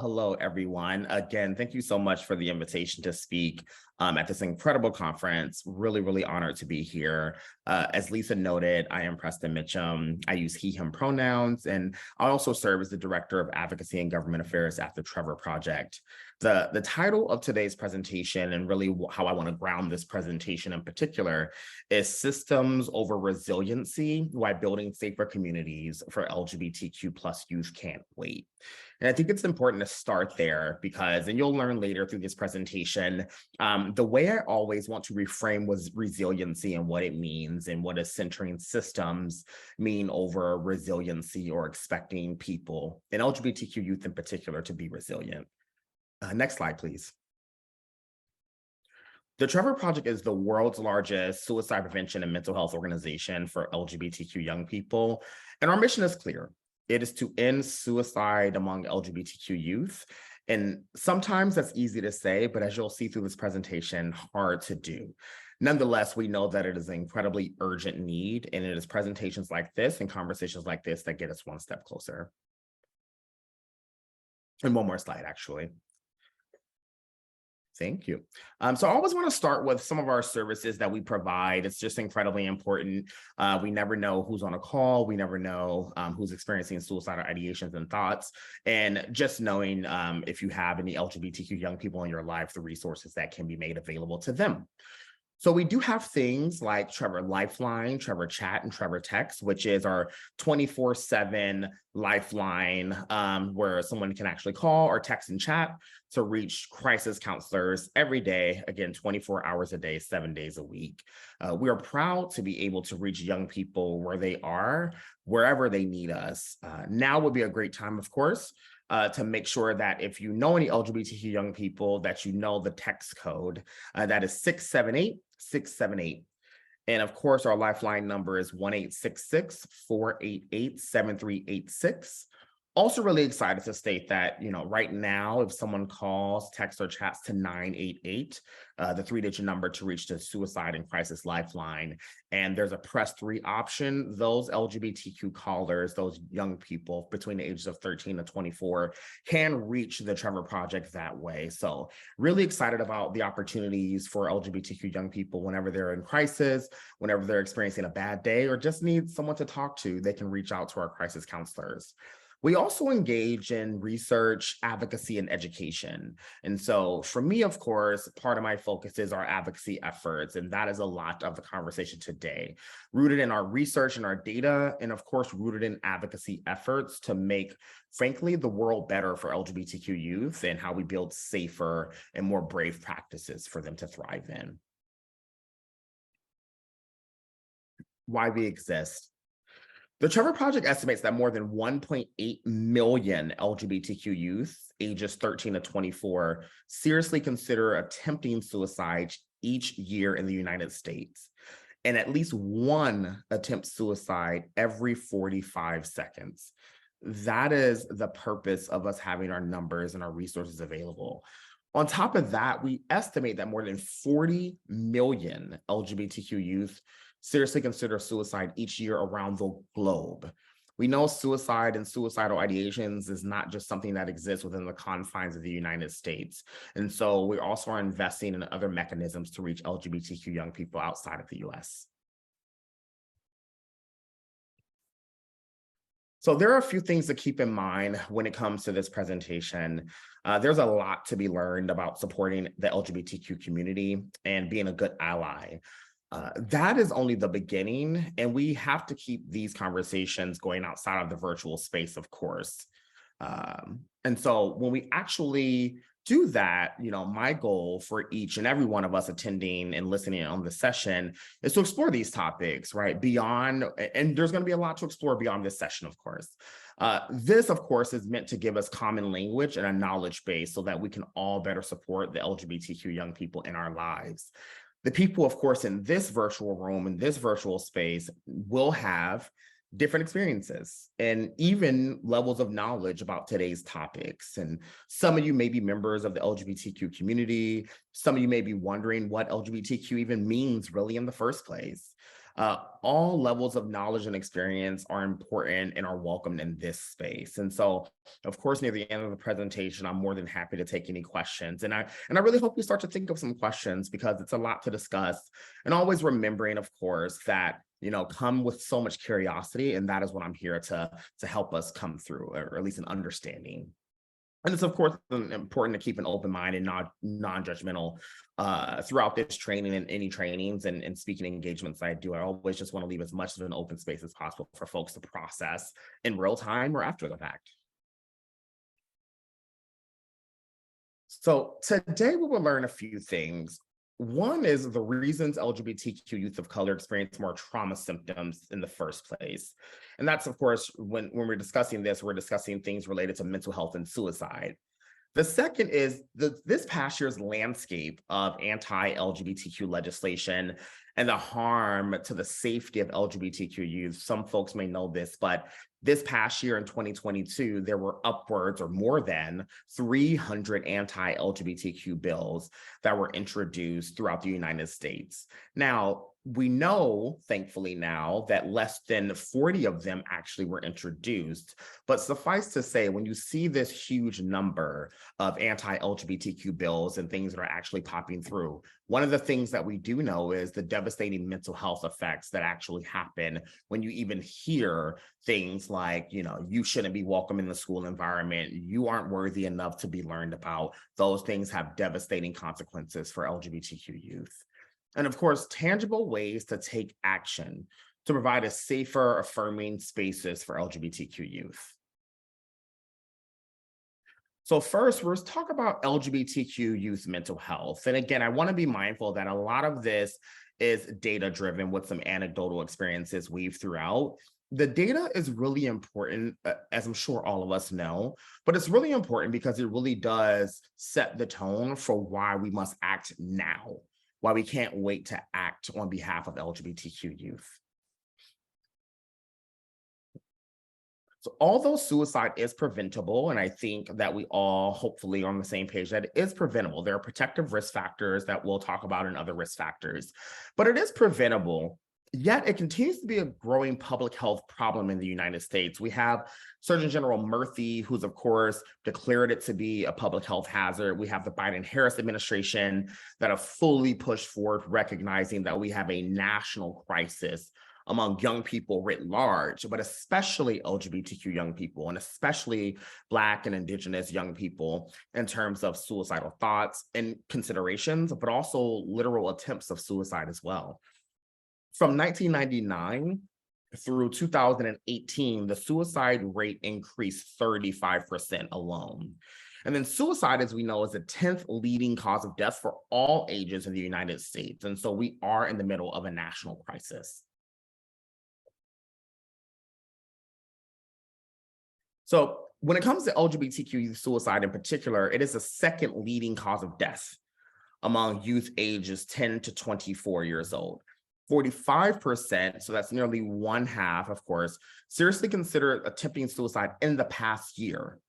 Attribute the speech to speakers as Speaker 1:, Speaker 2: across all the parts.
Speaker 1: Hello, everyone. Again, thank you so much for the invitation to speak at this incredible conference. Really honored to be here. As Lisa noted, I am Preston Mitchum. I use he, him pronouns, and I also serve as the Director of Advocacy and Government Affairs at the Trevor Project. The title of today's presentation, and really how I want to ground this presentation in particular, is Systems Over Resiliency: Why Building Safer Communities for LGBTQ+ Youth Can't Wait. And I think it's important to start there because, and you'll learn later through this presentation, the way I always want to reframe was resiliency and what it means and what does centering systems mean over resiliency or expecting people, and LGBTQ youth in particular, to be resilient. Next slide, please. The Trevor Project is the world's largest suicide prevention and mental health organization for LGBTQ young people, and our mission is clear. It is to end suicide among LGBTQ youth. And sometimes that's easy to say, but as you'll see through this presentation, hard to do. Nonetheless, we know that it is an incredibly urgent need, and it is presentations like this and conversations like this that get us one step closer. And one more slide, actually. Thank you. So I always want to start with some of our services that we provide. It's just incredibly important. We never know who's on a call. We never know who's experiencing suicidal ideations and thoughts. And just knowing if you have any LGBTQ young people in your life, the resources that can be made available to them. So we do have things like Trevor Lifeline, Trevor Chat, and Trevor Text, which is our 24/7 lifeline where someone can actually call or text and chat to reach crisis counselors every day, again, 24 hours a day, 7 days a week. We are proud to be able to reach young people where they are, wherever they need us. Now would be a great time, of course, to make sure that if you know any LGBTQ young people, that you know the text code. That is 678-678. And of course, our lifeline number is 1-866-488-7386. Also really excited to state that, right now, if someone calls, texts, or chats to 988, the 3-digit number to reach the Suicide and Crisis Lifeline, and there's a press 3 option, those LGBTQ callers, those young people between the ages of 13 to 24 can reach the Trevor Project that way. So really excited about the opportunities for LGBTQ young people whenever they're in crisis, whenever they're experiencing a bad day, or just need someone to talk to, they can reach out to our crisis counselors. We also engage in research, advocacy, and education. And so for me, of course, part of my focus is our advocacy efforts, and that is a lot of the conversation today, rooted in our research and our data, and of course, rooted in advocacy efforts to make, frankly, the world better for LGBTQ youth and how we build safer and more brave practices for them to thrive in. Why we exist. The Trevor Project estimates that more than 1.8 million LGBTQ youth ages 13 to 24 seriously consider attempting suicide each year in the United States, and at least one attempts suicide every 45 seconds. That is the purpose of us having our numbers and our resources available. On top of that, we estimate that more than 40 million LGBTQ youth seriously consider suicide each year around the globe. We know suicide and suicidal ideations is not just something that exists within the confines of the United States. And so we also are investing in other mechanisms to reach LGBTQ young people outside of the US. So there are a few things to keep in mind when it comes to this presentation. There's a lot to be learned about supporting the LGBTQ community and being a good ally. That is only the beginning, and we have to keep these conversations going outside of the virtual space, of course. And so when we actually do that, my goal for each and every one of us attending and listening on the session is to explore these topics, right? Beyond, and there's going to be a lot to explore beyond this session, of course. This, of course, is meant to give us common language and a knowledge base so that we can all better support the LGBTQ young people in our lives. The people, of course, in this virtual room, in this virtual space, will have different experiences and even levels of knowledge about today's topics. And some of you may be members of the LGBTQ community. Some of you may be wondering what LGBTQ even means really in the first place. All levels of knowledge and experience are important and are welcomed in this space. And so, of course, near the end of the presentation, I'm more than happy to take any questions. And I really hope you start to think of some questions because it's a lot to discuss. And always remembering, of course, that come with so much curiosity, and that is what I'm here to help us come through, or at least an understanding. And it's, of course, important to keep an open mind and non-judgmental throughout this training and any trainings and speaking engagements I do. I always just want to leave as much of an open space as possible for folks to process in real time or after the fact. So today we will learn a few things. One is the reasons LGBTQ youth of color experience more trauma symptoms in the first place. And that's, of course, when we're discussing this, we're discussing things related to mental health and suicide. The second is this past year's landscape of anti-LGBTQ legislation and the harm to the safety of LGBTQ youth. Some folks may know this, but this past year in 2022, there were upwards or more than 300 anti-LGBTQ bills that were introduced throughout the United States. Now, we know, thankfully now, that less than 40 of them actually were introduced. But suffice to say, when you see this huge number of anti-LGBTQ bills and things that are actually popping through, one of the things that we do know is the devastating mental health effects that actually happen when you even hear things like, you shouldn't be welcome in the school environment, you aren't worthy enough to be learned about. Those things have devastating consequences for LGBTQ youth. And of course, tangible ways to take action to provide a safer, affirming spaces for LGBTQ youth. So first, let's talk about LGBTQ youth mental health. And again, I want to be mindful that a lot of this is data-driven with some anecdotal experiences weaved throughout. The data is really important, as I'm sure all of us know, but it's really important because it really does set the tone for why we must act now, why we can't wait to act on behalf of LGBTQ youth. So although suicide is preventable, and I think that we all hopefully are on the same page that it is preventable, there are protective risk factors that we'll talk about and other risk factors, but it is preventable. Yet it continues to be a growing public health problem in the United States. We have Surgeon General Murphy, who's of course declared it to be a public health hazard. We have the Biden-Harris administration that have fully pushed forward, recognizing that we have a national crisis among young people writ large, but especially LGBTQ young people, and especially Black and Indigenous young people in terms of suicidal thoughts and considerations, but also literal attempts of suicide as well. From 1999 through 2018, the suicide rate increased 35% alone. And then suicide, as we know, is the 10th leading cause of death for all ages in the United States. And so we are in the middle of a national crisis. So when it comes to LGBTQ youth suicide in particular, it is the second leading cause of death among youth ages 10 to 24 years old. 45%, so that's nearly one half, of course, seriously consider attempting suicide in the past year.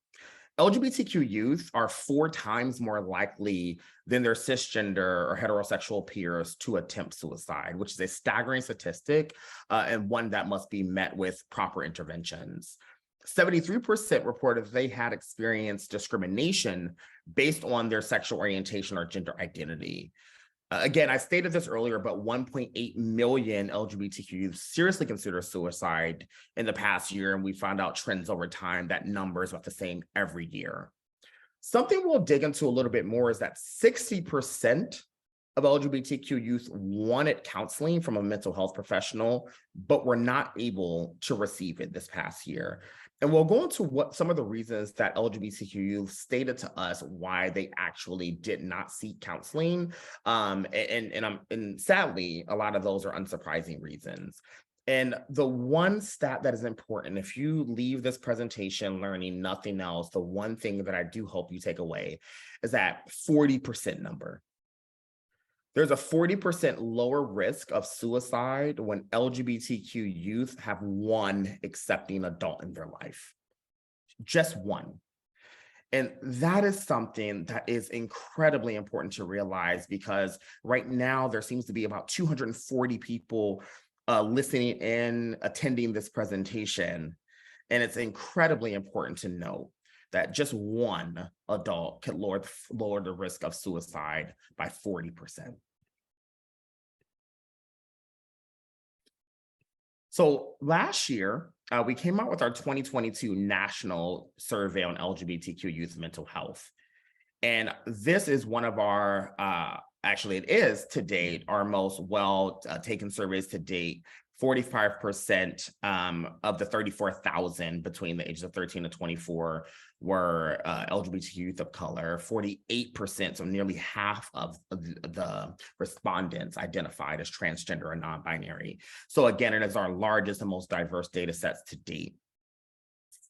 Speaker 1: LGBTQ youth are 4 times more likely than their cisgender or heterosexual peers to attempt suicide, which is a staggering statistic and one that must be met with proper interventions. 73% reported they had experienced discrimination based on their sexual orientation or gender identity. Again, I stated this earlier, but 1.8 million LGBTQ youth seriously consider suicide in the past year, and we found out trends over time that number is about the same every year. Something we'll dig into a little bit more is that 60% of LGBTQ youth wanted counseling from a mental health professional, but were not able to receive it this past year. And we'll go into what some of the reasons that LGBTQ youth stated to us why they actually did not seek counseling. And sadly, a lot of those are unsurprising reasons. And the one stat that is important, if you leave this presentation learning nothing else, the one thing that I do hope you take away is that 40% number. There's a 40% lower risk of suicide when LGBTQ youth have one accepting adult in their life. Just one. And that is something that is incredibly important to realize, because right now there seems to be about 240 people listening in, attending this presentation. And it's incredibly important to note that just one adult could lower the risk of suicide by 40%. So last year, we came out with our 2022 National Survey on LGBTQ youth mental health. And this is one of our, actually it is to date, our most well taken surveys to date. 45% of the 34,000 between the ages of 13 to 24 were LGBTQ youth of color. 48%, so nearly half of the respondents identified as transgender or non-binary. So again, it is our largest and most diverse data sets to date.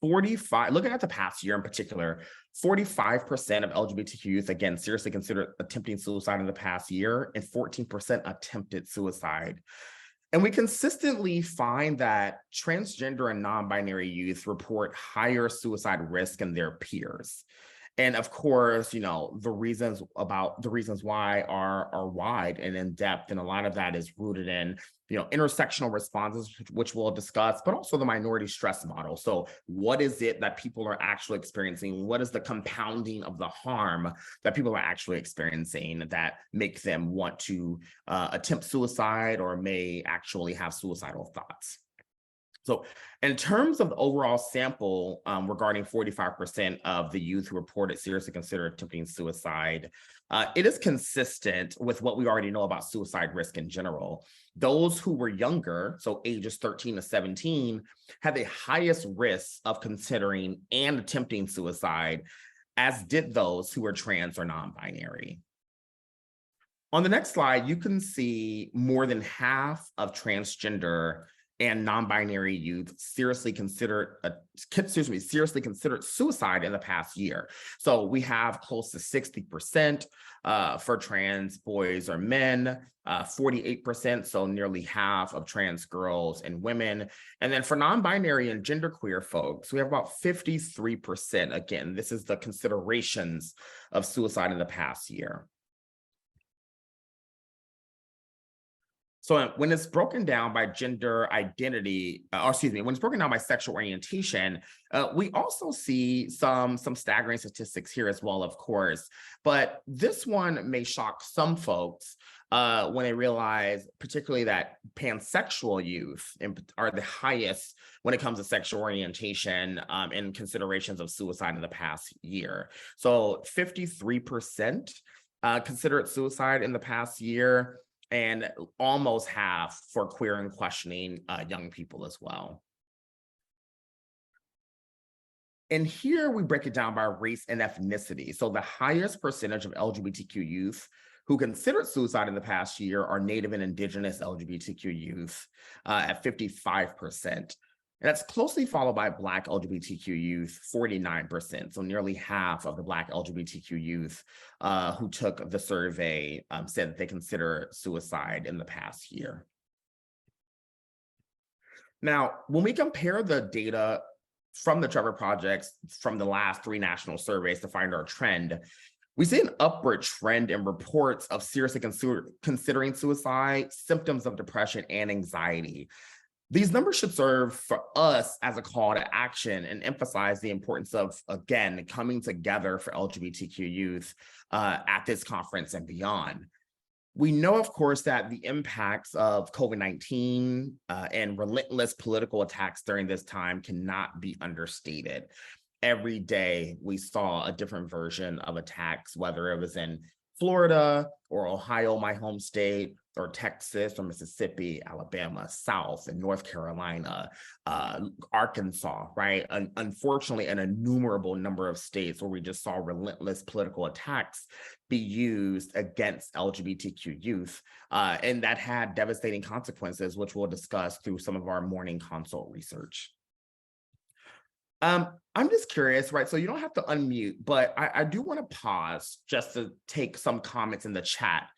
Speaker 1: Looking at the past year in particular, 45% of LGBTQ youth, again, seriously considered attempting suicide in the past year, and 14% attempted suicide. And we consistently find that transgender and non-binary youth report higher suicide risk than their peers. And of course, you know, the reasons why are wide and in depth. And a lot of that is rooted in, you know, intersectional responses, which we'll discuss, but also the minority stress model. So what is it that people are actually experiencing? What is the compounding of the harm that people are actually experiencing that make them want to attempt suicide or may actually have suicidal thoughts? So in terms of the overall sample regarding 45% of the youth who reported seriously considered attempting suicide, it is consistent with what we already know about suicide risk in general. Those who were younger, so ages 13 to 17, had the highest risk of considering and attempting suicide, as did those who were trans or non-binary. On the next slide, you can see more than half of transgender and non-binary youth seriously considered suicide in the past year. So we have close to 60% for trans boys or men, 48%, so nearly half of trans girls and women. And then for non-binary and genderqueer folks, we have about 53%. Again, this is the considerations of suicide in the past year. So when it's broken down by gender identity, when it's broken down by sexual orientation, we also see some staggering statistics here as well, of course. But this one may shock some folks when they realize, particularly that pansexual youth are the highest when it comes to sexual orientation and considerations of suicide in the past year. So 53% considered suicide in the past year, and almost half for queer and questioning young people as well. And here we break it down by race and ethnicity. So the highest percentage of LGBTQ youth who considered suicide in the past year are Native and Indigenous LGBTQ youth at 55%. And that's closely followed by Black LGBTQ youth, 49%. So nearly half of the Black LGBTQ youth who took the survey said that they consider suicide in the past year. Now, when we compare the data from the Trevor Project from the last 3 national surveys to find our trend, we see an upward trend in reports of seriously considering suicide, symptoms of depression, and anxiety. These numbers should serve for us as a call to action and emphasize the importance of, again, coming together for LGBTQ youth at this conference and beyond. We know, of course, that the impacts of COVID-19 and relentless political attacks during this time cannot be understated. Every day we saw a different version of attacks, whether it was in Florida or Ohio, my home state, or Texas or Mississippi, Alabama, South, and North Carolina, Arkansas, right? Unfortunately, an innumerable number of states where we just saw relentless political attacks be used against LGBTQ youth. And that had devastating consequences, which we'll discuss through some of our morning consult research. I'm just curious, right? So you don't have to unmute, but I do want to pause just to take some comments in the chat.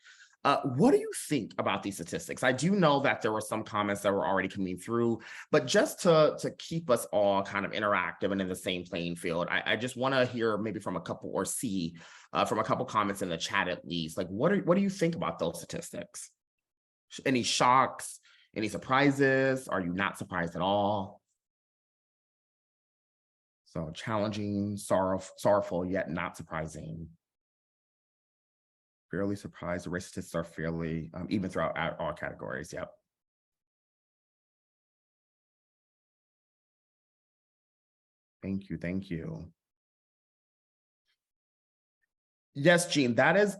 Speaker 1: What do you think about these statistics? I do know that there were some comments that were already coming through, but just to keep us all kind of interactive and in the same playing field, I just want to hear maybe from a couple or see from a couple comments in the chat at least. Like, what do you think about those statistics? Any shocks? Any surprises? Are you not surprised at all? So challenging, sorrowful, yet not surprising. Fairly surprised. The racists are fairly, even throughout all categories. Yep. Thank you. Thank you. Yes, Gene, that is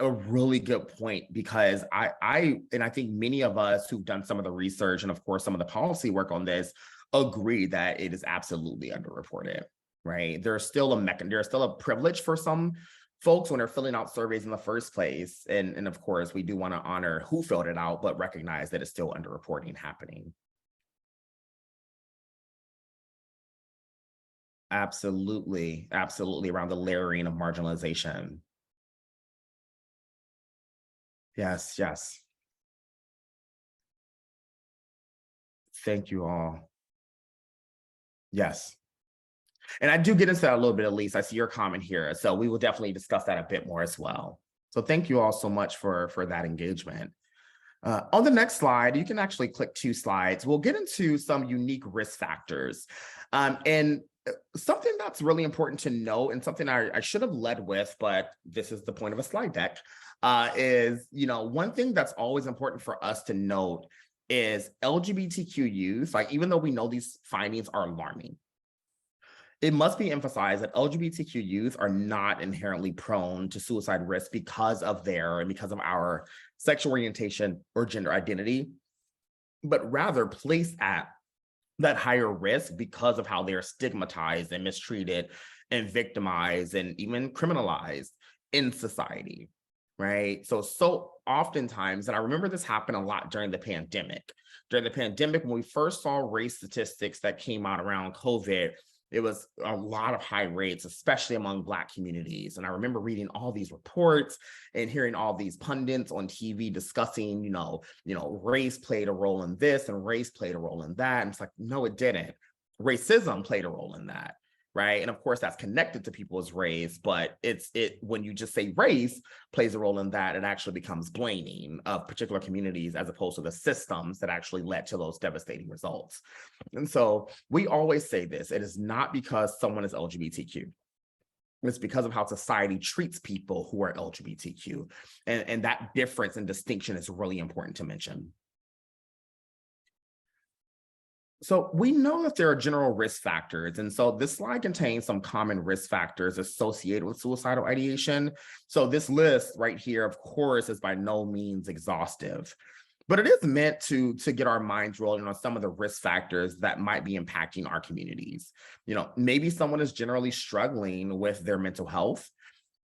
Speaker 1: a really good point because I think many of us who've done some of the research and of course some of the policy work on this agree that it is absolutely underreported, right? There's still a privilege for some folks when they're filling out surveys in the first place. And of course, we do want to honor who filled it out, but recognize that it's still underreporting happening. Absolutely, absolutely around the layering of marginalization. Yes, yes. Thank you all. Yes. And I do get into that a little bit, at least. I see your comment here. So we will definitely discuss that a bit more as well. So thank you all so much for that engagement. On the next slide, you can actually click 2 slides. We'll get into some unique risk factors. And something that's really important to know and something I should have led with, but this is the point of a slide deck, is, one thing that's always important for us to note is LGBTQ youth, like even though we know these findings are alarming, it must be emphasized that LGBTQ youth are not inherently prone to suicide risk because of our sexual orientation or gender identity, but rather placed at that higher risk because of how they're stigmatized and mistreated and victimized and even criminalized in society, right? So oftentimes, and I remember this happened a lot during the pandemic. During the pandemic, when we first saw race statistics that came out around COVID, it was a lot of high rates, especially among Black communities. And I remember reading all these reports and hearing all these pundits on TV discussing, race played a role in this and race played a role in that. And it's like, no, it didn't. Racism played a role in that, right? And of course, that's connected to people's race, but when you just say race plays a role in that, it actually becomes blaming of particular communities as opposed to the systems that actually led to those devastating results. And so we always say this, it is not because someone is LGBTQ. It's because of how society treats people who are LGBTQ. And that difference and distinction is really important to mention. So we know that there are general risk factors. And so this slide contains some common risk factors associated with suicidal ideation. So this list right here, of course, is by no means exhaustive, but it is meant to get our minds rolling on some of the risk factors that might be impacting our communities. Maybe someone is generally struggling with their mental health,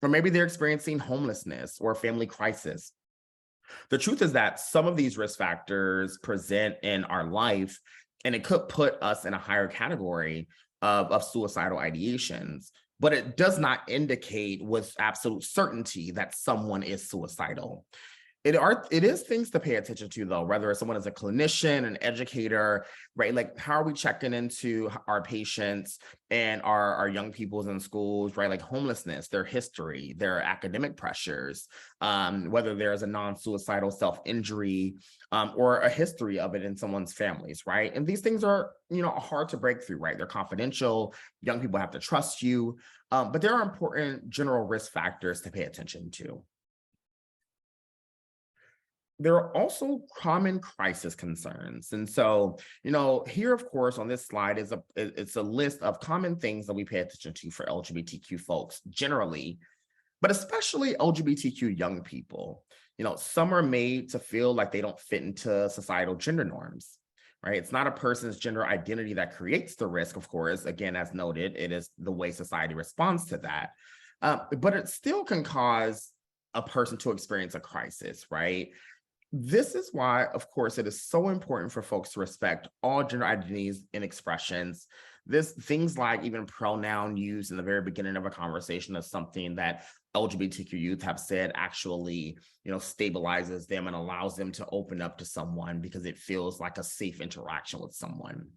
Speaker 1: or maybe they're experiencing homelessness or family crisis. The truth is that some of these risk factors present in our life, and it could put us in a higher category of suicidal ideations, but it does not indicate with absolute certainty that someone is suicidal. It is things to pay attention to, though, whether someone is a clinician, an educator, right? Like, how are we checking into our patients and our young peoples in schools, right? Like homelessness, their history, their academic pressures, whether there's a non-suicidal self-injury or a history of it in someone's families, right? And these things are, hard to break through, right? They're confidential. Young people have to trust you, but there are important general risk factors to pay attention to. There are also common crisis concerns. And so, here, of course, on this slide it's a list of common things that we pay attention to for LGBTQ folks generally, but especially LGBTQ young people. Some are made to feel like they don't fit into societal gender norms, right? It's not a person's gender identity that creates the risk, of course. Again, as noted, it is the way society responds to that. But it still can cause a person to experience a crisis, right? This is why, of course, it is so important for folks to respect all gender identities and expressions. Things like even pronoun use in the very beginning of a conversation is something that LGBTQ youth have said actually, stabilizes them and allows them to open up to someone because it feels like a safe interaction with someone.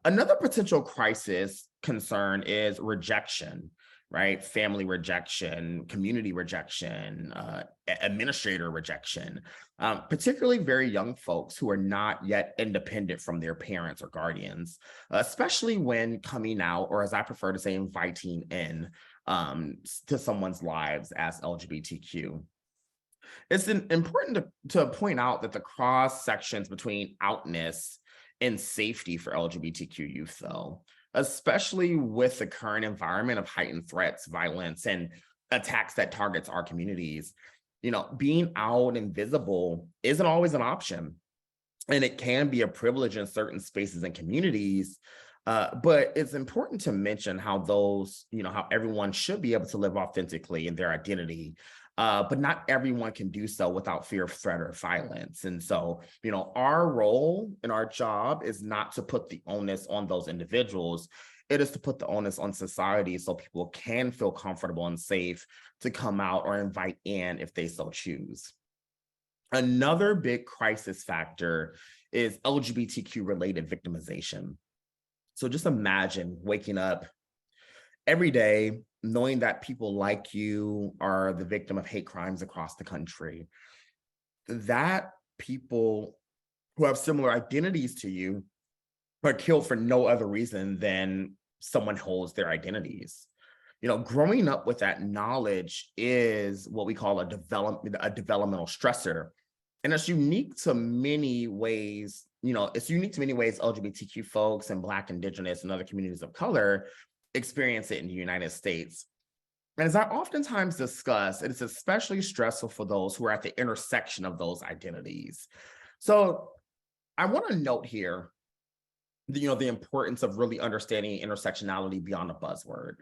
Speaker 1: Another potential crisis concern is rejection, right? Family rejection, community rejection, administrator rejection, particularly very young folks who are not yet independent from their parents or guardians, especially when coming out, or as I prefer to say, inviting in to someone's lives as LGBTQ. It's important to point out that the cross sections between outness and safety for LGBTQ youth, though, especially with the current environment of heightened threats, violence, and attacks that targets our communities, being out and visible isn't always an option. And it can be a privilege in certain spaces and communities. But it's important to mention how how everyone should be able to live authentically in their identity. But not everyone can do so without fear of threat or violence. And so, our role and our job is not to put the onus on those individuals. It is to put the onus on society so people can feel comfortable and safe to come out or invite in if they so choose. Another big crisis factor is LGBTQ related victimization. So just imagine waking up every day knowing that people like you are the victim of hate crimes across the country, that people who have similar identities to you are killed for no other reason than someone holds their identities. Growing up with that knowledge is what we call a developmental stressor. And it's unique to many ways, LGBTQ folks and Black, Indigenous, and other communities of color experience it in the United States. And as I oftentimes discuss, it is especially stressful for those who are at the intersection of those identities. So I want to note here, the importance of really understanding intersectionality beyond a buzzword.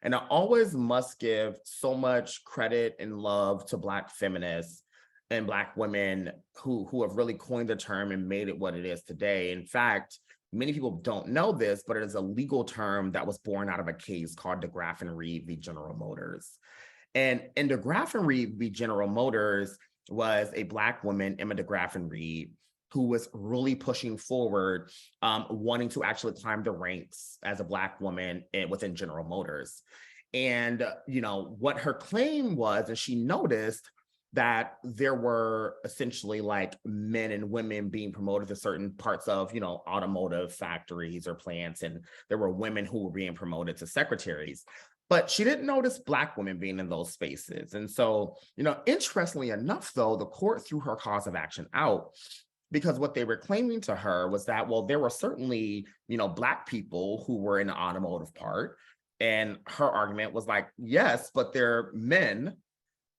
Speaker 1: And I always must give so much credit and love to Black feminists and Black women who have really coined the term and made it what it is today. In fact, many people don't know this, but it is a legal term that was born out of a case called DeGraff and Reed v. General Motors. And in DeGraff and Reed v. General Motors was a Black woman, Emma DeGraff and Reed, who was really pushing forward, wanting to actually climb the ranks as a Black woman within General Motors. And, what her claim was, and she noticed that there were essentially like men and women being promoted to certain parts of, automotive factories or plants. And there were women who were being promoted to secretaries. But she didn't notice Black women being in those spaces. And so, interestingly enough, though, the court threw her cause of action out because what they were claiming to her was that, well, there were certainly, Black people who were in the automotive part. And her argument was like, yes, but they're men.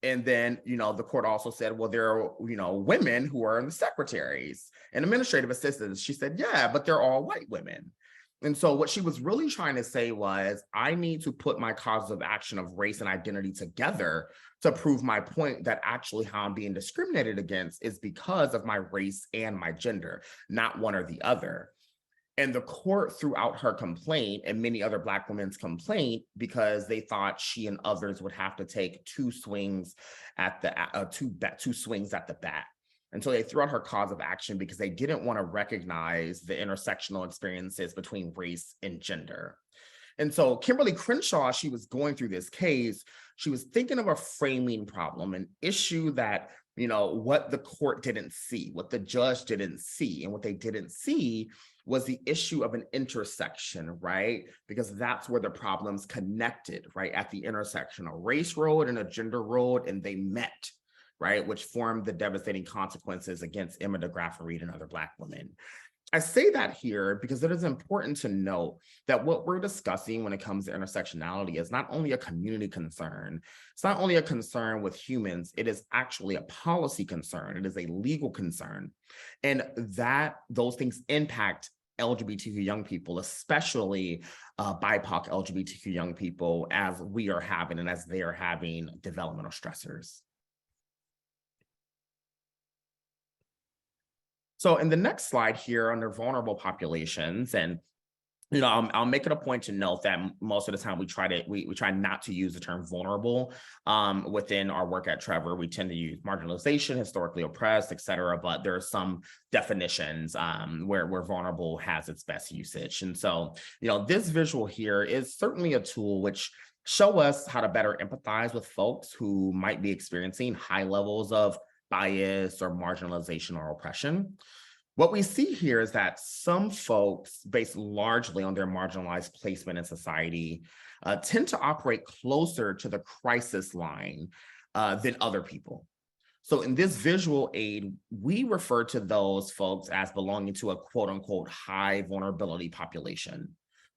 Speaker 1: And then, the court also said, well, there are, women who are in the secretaries and administrative assistants. She said, yeah, but they're all white women. And so what she was really trying to say was, I need to put my causes of action of race and identity together to prove my point that actually how I'm being discriminated against is because of my race and my gender, not one or the other. And the court threw out her complaint and many other Black women's complaint because they thought she and others would have to take two swings at the bat. And so they threw out her cause of action because they didn't want to recognize the intersectional experiences between race and gender. And so Kimberly Crenshaw, she was going through this case, she was thinking of a framing problem, an issue that, what the court didn't see, what the judge didn't see. And what they didn't see was the issue of an intersection, right? Because that's where the problems connected, right? At the intersection, a race road and a gender road, and they met, right? Which formed the devastating consequences against Emma DeGraff and Reed and other Black women. I say that here because it is important to note that what we're discussing when it comes to intersectionality is not only a community concern, it's not only a concern with humans, it is actually a policy concern, it is a legal concern. And that those things impact LGBTQ young people, especially BIPOC LGBTQ young people, as we are having and as they are having developmental stressors. So in the next slide here under vulnerable populations, and I'll make it a point to note that most of the time we try not to use the term vulnerable within our work at Trevor. We tend to use marginalization, historically oppressed, et cetera, but there are some definitions where vulnerable has its best usage. And so, this visual here is certainly a tool which show us how to better empathize with folks who might be experiencing high levels of bias or marginalization or oppression. What we see here is that some folks, based largely on their marginalized placement in society, tend to operate closer to the crisis line than other people. So in this visual aid, we refer to those folks as belonging to a quote unquote high vulnerability population.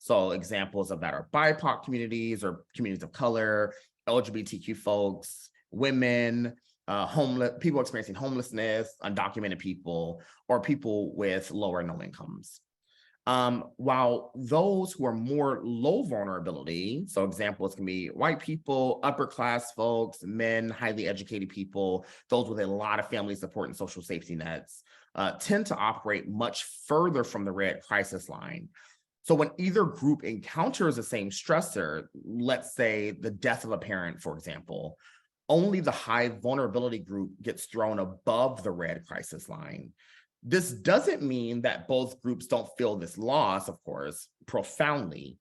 Speaker 1: So examples of that are BIPOC communities or communities of color, LGBTQ folks, women, homeless people experiencing homelessness, undocumented people, or people with low or no incomes. While those who are more low vulnerability, so examples can be white people, upper class folks, men, highly educated people, those with a lot of family support and social safety nets, tend to operate much further from the red crisis line. So when either group encounters the same stressor, let's say the death of a parent, for example, only the high vulnerability group gets thrown above the red crisis line. This doesn't mean that both groups don't feel this loss, of course, profoundly,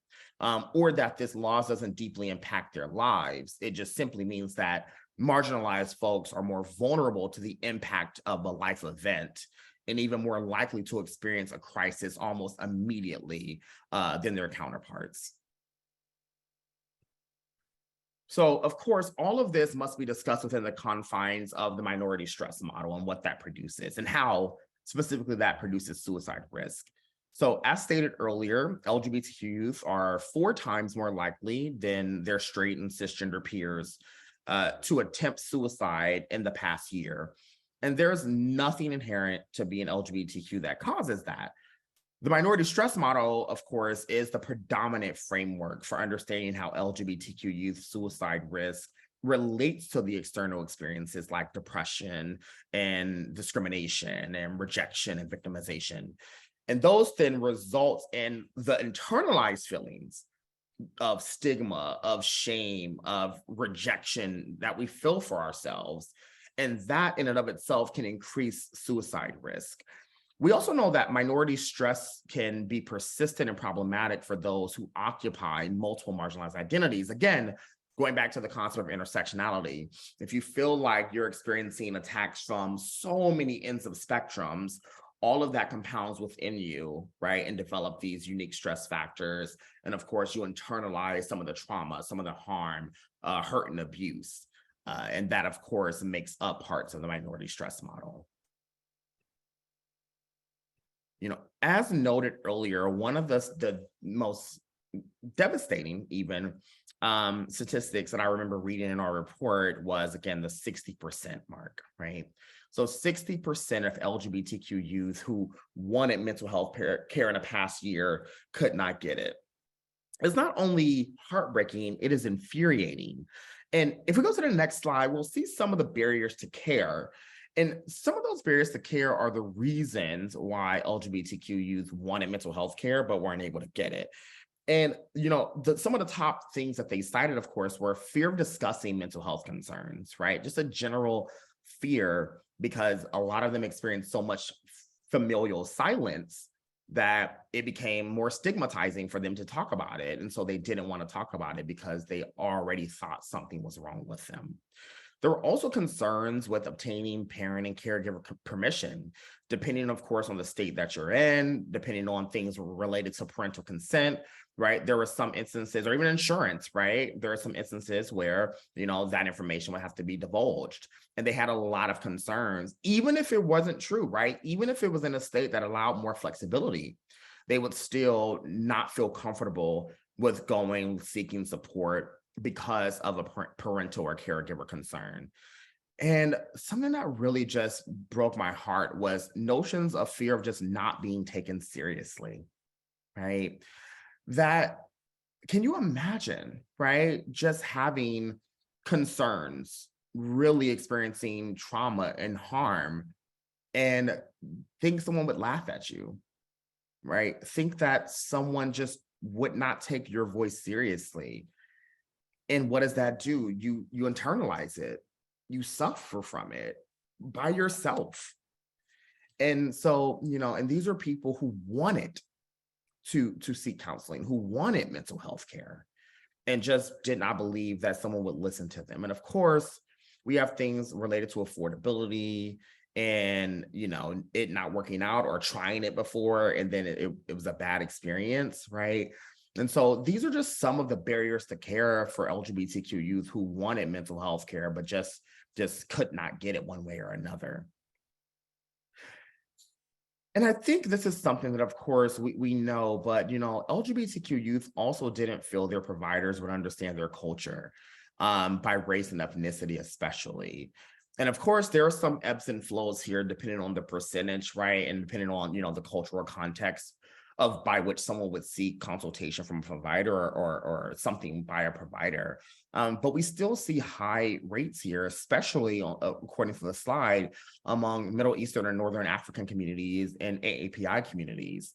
Speaker 1: or that this loss doesn't deeply impact their lives. It just simply means that marginalized folks are more vulnerable to the impact of a life event and even more likely to experience a crisis almost immediately than their counterparts. So, of course, all of this must be discussed within the confines of the minority stress model and what that produces and how specifically that produces suicide risk. So as stated earlier, LGBTQ youth are 4 times more likely than their straight and cisgender peers to attempt suicide in the past year. And there's nothing inherent to being LGBTQ that causes that. The minority stress model, of course, is the predominant framework for understanding how LGBTQ youth suicide risk relates to the external experiences like depression and discrimination and rejection and victimization. And those then results in the internalized feelings of stigma, of shame, of rejection that we feel for ourselves. And that in and of itself can increase suicide risk. We also know that minority stress can be persistent and problematic for those who occupy multiple marginalized identities. Again, going back to the concept of intersectionality, if you feel like you're experiencing attacks from so many ends of spectrums, all of that compounds within you, right? And develop these unique stress factors. And of course, you internalize some of the trauma, some of the harm, hurt and abuse. And that, of course, makes up parts of the minority stress model. As noted earlier, one of the most devastating even statistics that I remember reading in our report was, again, the 60% mark, right? So 60% of LGBTQ youth who wanted mental health care in the past year could not get it. It's not only heartbreaking, it is infuriating. And if we go to the next slide, we'll see some of the barriers to care. And some of those barriers to care are the reasons why LGBTQ youth wanted mental health care but weren't able to get it. And, some of the top things that they cited, of course, were fear of discussing mental health concerns, right? Just a general fear because a lot of them experienced so much familial silence that it became more stigmatizing for them to talk about it. And so they didn't want to talk about it because they already thought something was wrong with them. There were also concerns with obtaining parent and caregiver permission, depending, of course, on the state that you're in, depending on things related to parental consent, right? There were some instances, or even insurance, right? There are some instances where, that information would have to be divulged. And they had a lot of concerns, even if it wasn't true, right? Even if it was in a state that allowed more flexibility, they would still not feel comfortable with seeking support because of a parental or caregiver concern. And something that really just broke my heart was notions of fear of just not being taken seriously, right? That, can you imagine, right? Just having concerns, really experiencing trauma and harm, and think someone would laugh at you, right? Think that someone just would not take your voice seriously. And what does that do? You internalize it. You suffer from it by yourself. And so, and these are people who wanted to seek counseling, who wanted mental health care. and just did not believe that someone would listen to them. And of course, we have things related to affordability and, it not working out or trying it before, and then it was a bad experience, right? And so these are just some of the barriers to care for LGBTQ youth who wanted mental health care, but just could not get it one way or another. And I think this is something that, of course, we know, but LGBTQ youth also didn't feel their providers would understand their culture, by race and ethnicity, especially. And of course, there are some ebbs and flows here, depending on the percentage, right, and depending on the cultural context of by which someone would seek consultation from a provider or something by a provider. But we still see high rates here, especially according to the slide, among Middle Eastern and Northern African communities and AAPI communities.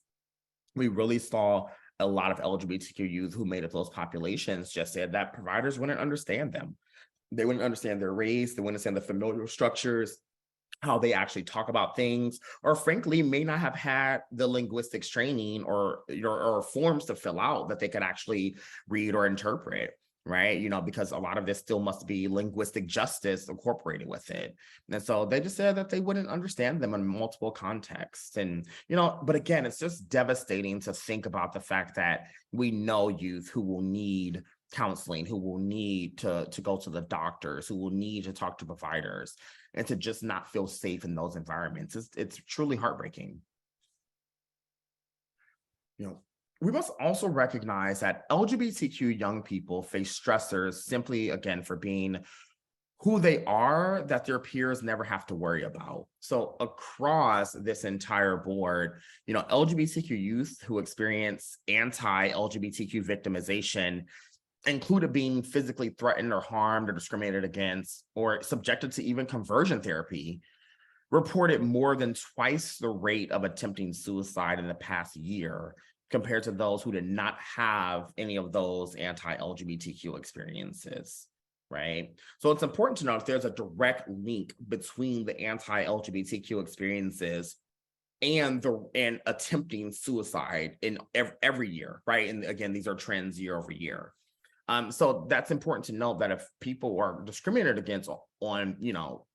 Speaker 1: We really saw a lot of LGBTQ youth who made up those populations just said that providers wouldn't understand them. They wouldn't understand their race, they wouldn't understand the familial structures, how they actually talk about things, or frankly, may not have had the linguistics training or forms to fill out that they could actually read or interpret, right? Because a lot of this still must be linguistic justice incorporated with it. And so they just said that they wouldn't understand them in multiple contexts. And, but again, it's just devastating to think about the fact that we know youth who will need counseling, who will need to go to the doctors, who will need to talk to providers, and to just not feel safe in those environments. It's truly heartbreaking. We must also recognize that LGBTQ young people face stressors simply, again, for being who they are that their peers never have to worry about. So across this entire board, LGBTQ youth who experience anti-LGBTQ victimization included being physically threatened or harmed or discriminated against or subjected to even conversion therapy, reported more than twice the rate of attempting suicide in the past year compared to those who did not have any of those anti-LGBTQ experiences, right? So it's important to note there's a direct link between the anti-LGBTQ experiences and attempting suicide in every year, right? And again, these are trends year over year. So that's important to note that if people are discriminated against on,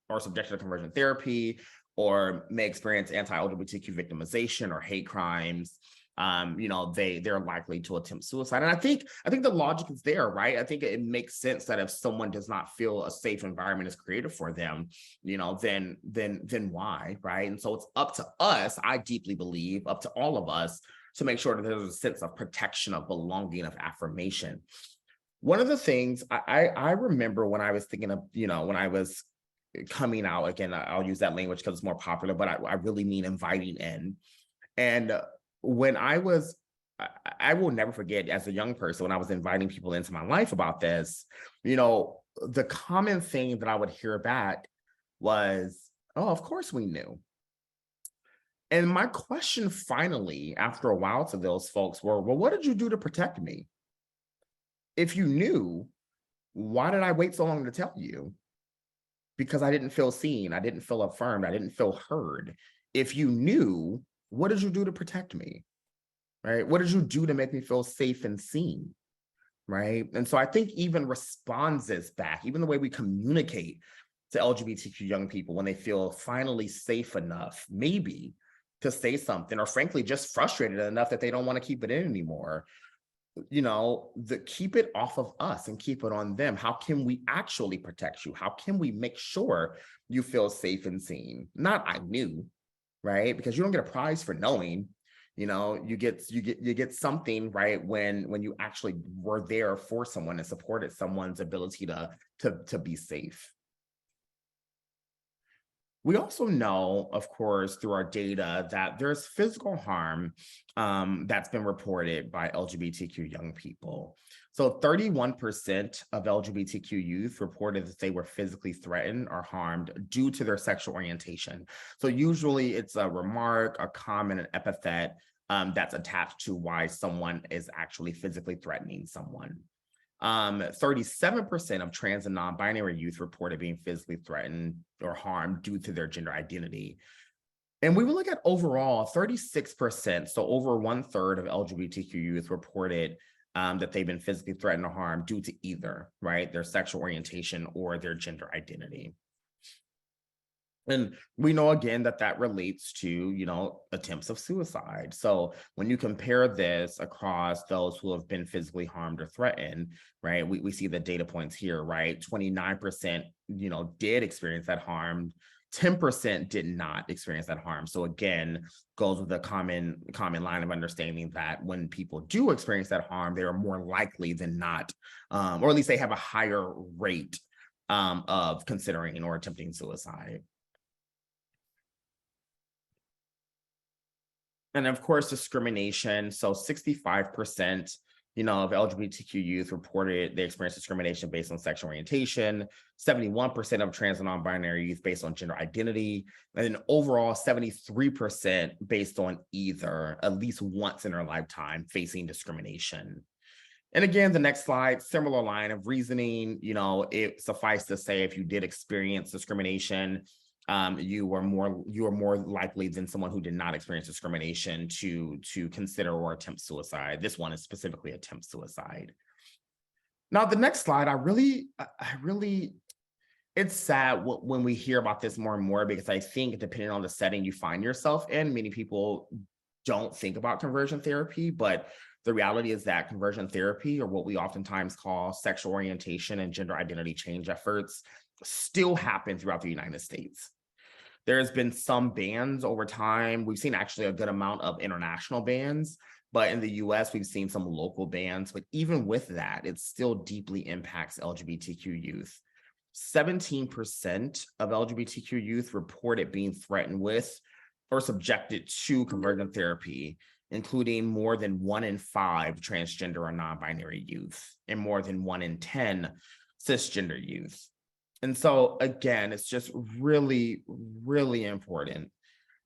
Speaker 1: or subjected to conversion therapy, or may experience anti-LGBTQ victimization or hate crimes, they're likely to attempt suicide. And I think the logic is there, right? I think it makes sense that if someone does not feel a safe environment is created for them, then why, right? And so it's up to us, I deeply believe, up to all of us to make sure that there's a sense of protection, of belonging, of affirmation. One of the things I remember when I was thinking of, when I was coming out, again, I'll use that language because it's more popular, but I really mean inviting in. And when I will never forget as a young person, when I was inviting people into my life about this, the common thing that I would hear back was, oh, of course we knew. And my question finally, after a while to those folks were, well, what did you do to protect me? If you knew, why did I wait so long to tell you? Because I didn't feel seen. I didn't feel affirmed. I didn't feel heard. If you knew, what did you do to protect me? Right? What did you do to make me feel safe and seen? Right? And so I think even responses back, even the way we communicate to LGBTQ young people when they feel finally safe enough, maybe to say something, or frankly, just frustrated enough that they don't want to keep it in anymore, keep it off of us and keep it on them. How can we actually protect you? How can we make sure you feel safe and seen? Not I knew, right? Because you don't get a prize for knowing. You get something, right, when you actually were there for someone and supported someone's ability to be safe. We also know, of course, through our data that there's physical harm that's been reported by LGBTQ young people. So 31% of LGBTQ youth reported that they were physically threatened or harmed due to their sexual orientation. So usually it's a remark, a comment, an epithet that's attached to why someone is actually physically threatening someone. 37% of trans and non-binary youth reported being physically threatened or harmed due to their gender identity. And we will look at overall 36%, so over 1/3 of LGBTQ youth reported that they've been physically threatened or harmed due to either, right, their sexual orientation or their gender identity. And we know again that relates to, attempts of suicide. So when you compare this across those who have been physically harmed or threatened, right, we see the data points here, right? 29%, did experience that harm. 10% did not experience that harm. So again, goes with the common line of understanding that when people do experience that harm, they are more likely than not, or at least they have a higher rate of considering or attempting suicide. And of course, discrimination. So 65%, of LGBTQ youth reported they experienced discrimination based on sexual orientation, 71% of trans and non-binary youth based on gender identity, and then overall 73% based on either at least once in their lifetime facing discrimination. And again, the next slide, similar line of reasoning, it suffice to say if you did experience discrimination, you are more likely than someone who did not experience discrimination to consider or attempt suicide. This one is specifically attempt suicide. Now, the next slide, I really, it's sad when we hear about this more and more, because I think depending on the setting you find yourself in, many people don't think about conversion therapy, but the reality is that conversion therapy, or what we oftentimes call sexual orientation and gender identity change efforts, still happen throughout the United States. There's been some bans over time. We've seen actually a good amount of international bans, but in the US, we've seen some local bans. But even with that, it still deeply impacts LGBTQ youth. 17% of LGBTQ youth reported being threatened with or subjected to conversion therapy, including more than 1 in 5 transgender or non-binary youth and more than 1 in 10 cisgender youth. And so again, it's just really, really important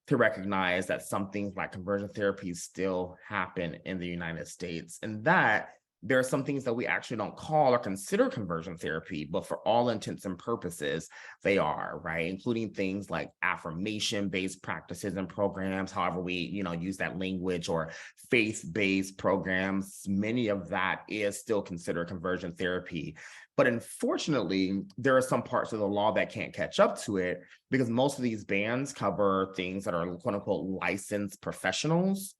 Speaker 1: to recognize that some things like conversion therapy still happen in the United States, and that there are some things that we actually don't call or consider conversion therapy, but for all intents and purposes, they are, right? Including things like affirmation-based practices and programs, however we, use that language, or faith-based programs. Many of that is still considered conversion therapy. But unfortunately, there are some parts of the law that can't catch up to it, because most of these bans cover things that are quote unquote licensed professionals.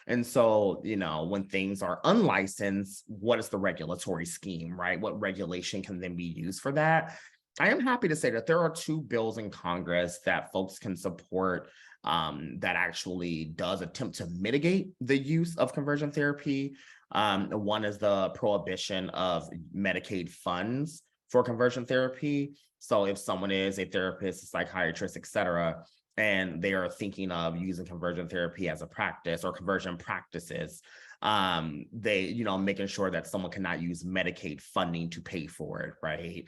Speaker 1: And so, when things are unlicensed, what is the regulatory scheme, right? What regulation can then be used for that? I am happy to say that there are 2 bills in Congress that folks can support that actually does attempt to mitigate the use of conversion therapy. One is the prohibition of Medicaid funds for conversion therapy. So if someone is a therapist, a psychiatrist, et cetera, and they are thinking of using conversion therapy as a practice or conversion practices, they, making sure that someone cannot use Medicaid funding to pay for it, right?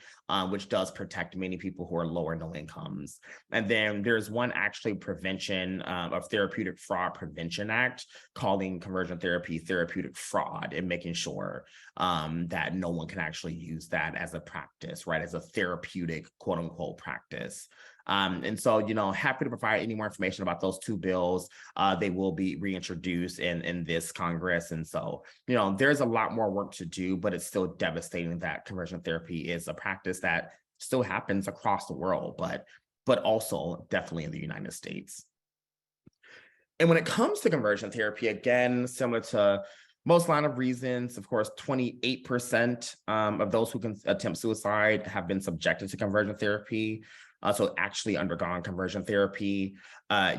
Speaker 1: Which does protect many people who are lower and no incomes. And then there's one actually prevention of Therapeutic Fraud Prevention Act, calling conversion therapy therapeutic fraud, and making sure that no one can actually use that as a practice, right? As a therapeutic quote unquote practice. And so, happy to provide any more information about those 2 bills. They will be reintroduced in this Congress. And so, there's a lot more work to do, but it's still devastating that conversion therapy is a practice that still happens across the world, but also definitely in the United States. And when it comes to conversion therapy, again, similar to most line of reasons, of course, 28% of those who can attempt suicide have been subjected to conversion therapy. So actually undergone conversion therapy.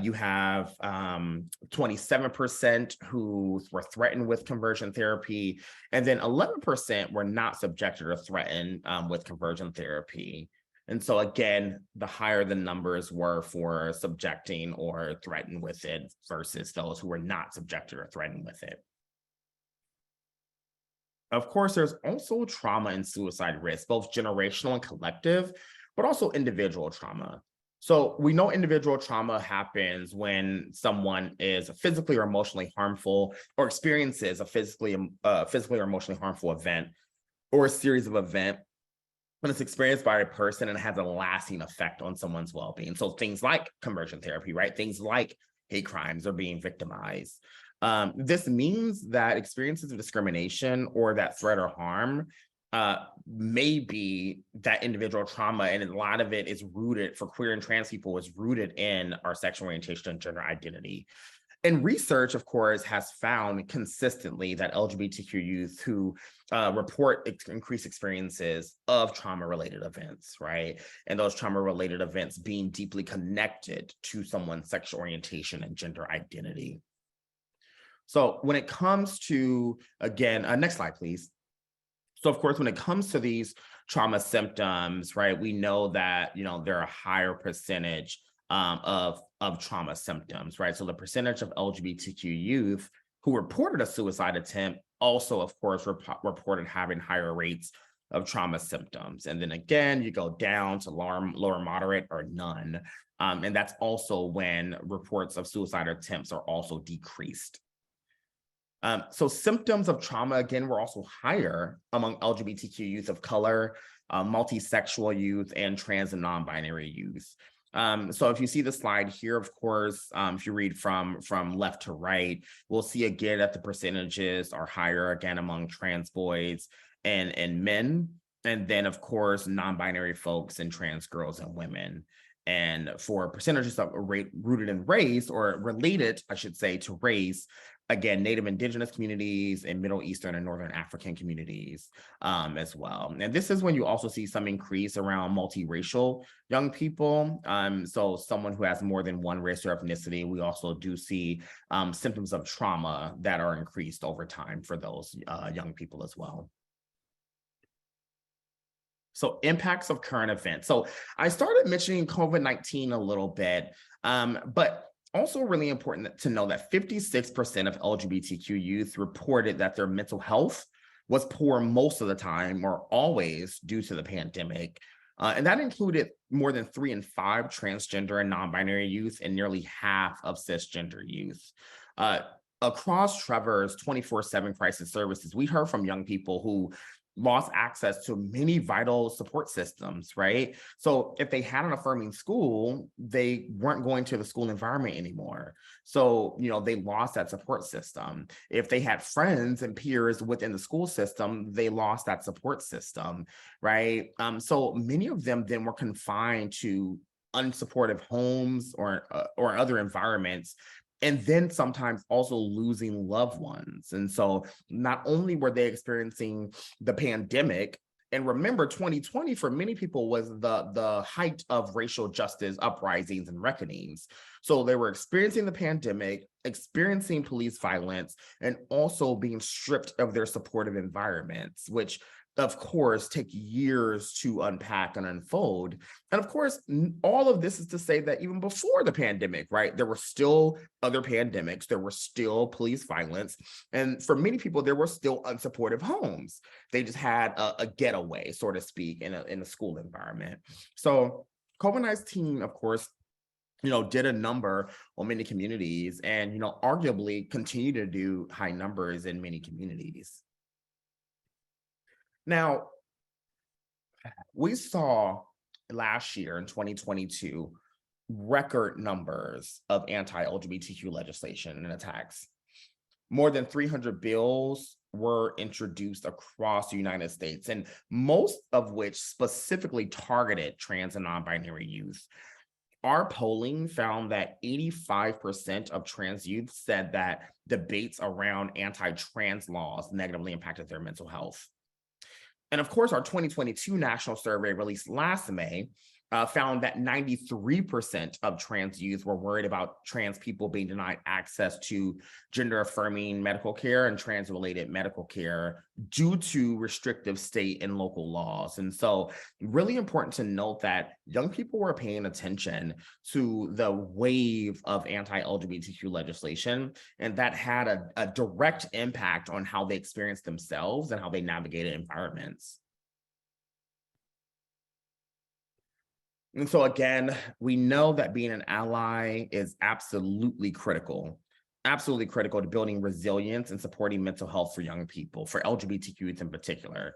Speaker 1: You have 27% who were threatened with conversion therapy, and then 11% were not subjected or threatened with conversion therapy. And so again, the higher the numbers were for subjecting or threatened with it versus those who were not subjected or threatened with it. Of course, there's also trauma and suicide risk, both generational and collective, but also individual trauma. So we know individual trauma happens when someone is physically or emotionally harmful, or experiences a physically or emotionally harmful event, or a series of events when it's experienced by a person and has a lasting effect on someone's well-being. So things like conversion therapy, right? Things like hate crimes or being victimized. This means that experiences of discrimination or that threat or harm may be that individual trauma, and a lot of it is rooted for queer and trans people is rooted in our sexual orientation and gender identity. And research, of course, has found consistently that LGBTQ youth who report increased experiences of trauma-related events, right? And those trauma-related events being deeply connected to someone's sexual orientation and gender identity. So when it comes to, again, next slide, please. So of course, when it comes to these trauma symptoms, right, we know that, there are a higher percentage of trauma symptoms, right? So the percentage of LGBTQ youth who reported a suicide attempt also, of course, reported having higher rates of trauma symptoms. And then again, you go down to lower moderate or none. And that's also when reports of suicide attempts are also decreased. So symptoms of trauma, again, were also higher among LGBTQ youth of color, multisexual youth, and trans and non-binary youth. So if you see the slide here, of course, if you read from left to right, we'll see again that the percentages are higher again among trans boys and men. And then, of course, non-binary folks and trans girls and women. And for percentages of rooted in race, or related, I should say, to race, again, Native Indigenous communities and Middle Eastern and Northern African communities as well. And this is when you also see some increase around multiracial young people. So someone who has more than one race or ethnicity, we also do see symptoms of trauma that are increased over time for those young people as well. So impacts of current events. So I started mentioning COVID-19 a little bit, but also really important to know that 56% of LGBTQ youth reported that their mental health was poor most of the time or always due to the pandemic. And that included more than 3 in 5 transgender and non-binary youth and nearly half of cisgender youth. Across Trevor's 24/7 crisis services, we heard from young people who lost access to many vital support systems, right? So if they had an affirming school, they weren't going to the school environment anymore. So, they lost that support system. If they had friends and peers within the school system, they lost that support system, right? So many of them then were confined to unsupportive homes or other environments, and then sometimes also losing loved ones. And so not only were they experiencing the pandemic, and remember 2020 for many people was the height of racial justice uprisings and reckonings. So they were experiencing the pandemic, experiencing police violence, and also being stripped of their supportive environments, which of course take years to unpack and unfold. And of course, all of this is to say that even before the pandemic, right, there were still other pandemics, there were still police violence, and for many people, there were still unsupportive homes. They just had a getaway, so to speak, in a school environment. So COVID-19, of course, did a number on many communities, and arguably continue to do high numbers in many communities. Now, we saw last year in 2022 record numbers of anti-LGBTQ legislation and attacks. More than 300 bills were introduced across the United States, and most of which specifically targeted trans and non-binary youth. Our polling found that 85% of trans youth said that debates around anti-trans laws negatively impacted their mental health. And of course, our 2022 national survey released last May found that 93% of trans youth were worried about trans people being denied access to gender-affirming medical care and trans-related medical care due to restrictive state and local laws. And so really important to note that young people were paying attention to the wave of anti-LGBTQ legislation, and that had a direct impact on how they experienced themselves and how they navigated environments. And so again, we know that being an ally is absolutely critical to building resilience and supporting mental health for young people, for LGBTQ youth in particular.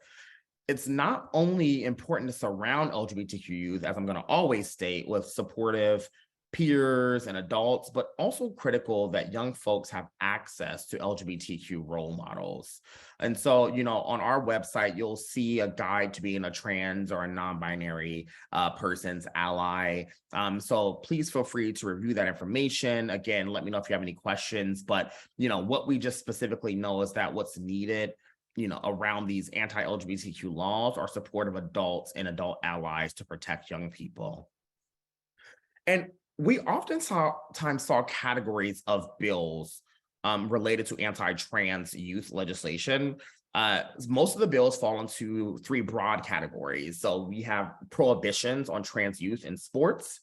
Speaker 1: It's not only important to surround LGBTQ youth, as I'm going to always state, with supportive peers and adults, but also critical that young folks have access to LGBTQ role models. And so, on our website, you'll see a guide to being a trans or a non-binary person's ally. So please feel free to review that information. Again, let me know if you have any questions, but what we just specifically know is that what's needed around these anti-LGBTQ laws are supportive adults and adult allies to protect young people. And we oftentimes saw categories of bills related to anti-trans youth legislation. Most of the bills fall into three broad categories. So we have prohibitions on trans youth in sports,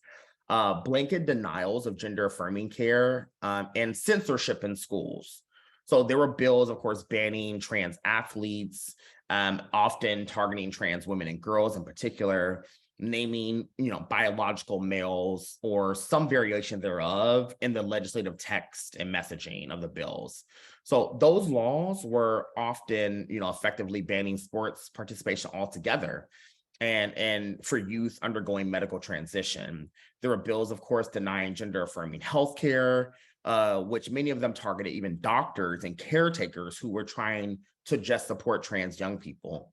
Speaker 1: blanket denials of gender-affirming care, and censorship in schools. So there were bills, of course, banning trans athletes, often targeting trans women and girls in particular, naming, biological males or some variation thereof in the legislative text and messaging of the bills. So those laws were often, effectively banning sports participation altogether. And for youth undergoing medical transition. There were bills, of course, denying gender-affirming healthcare, which many of them targeted even doctors and caretakers who were trying to just support trans young people.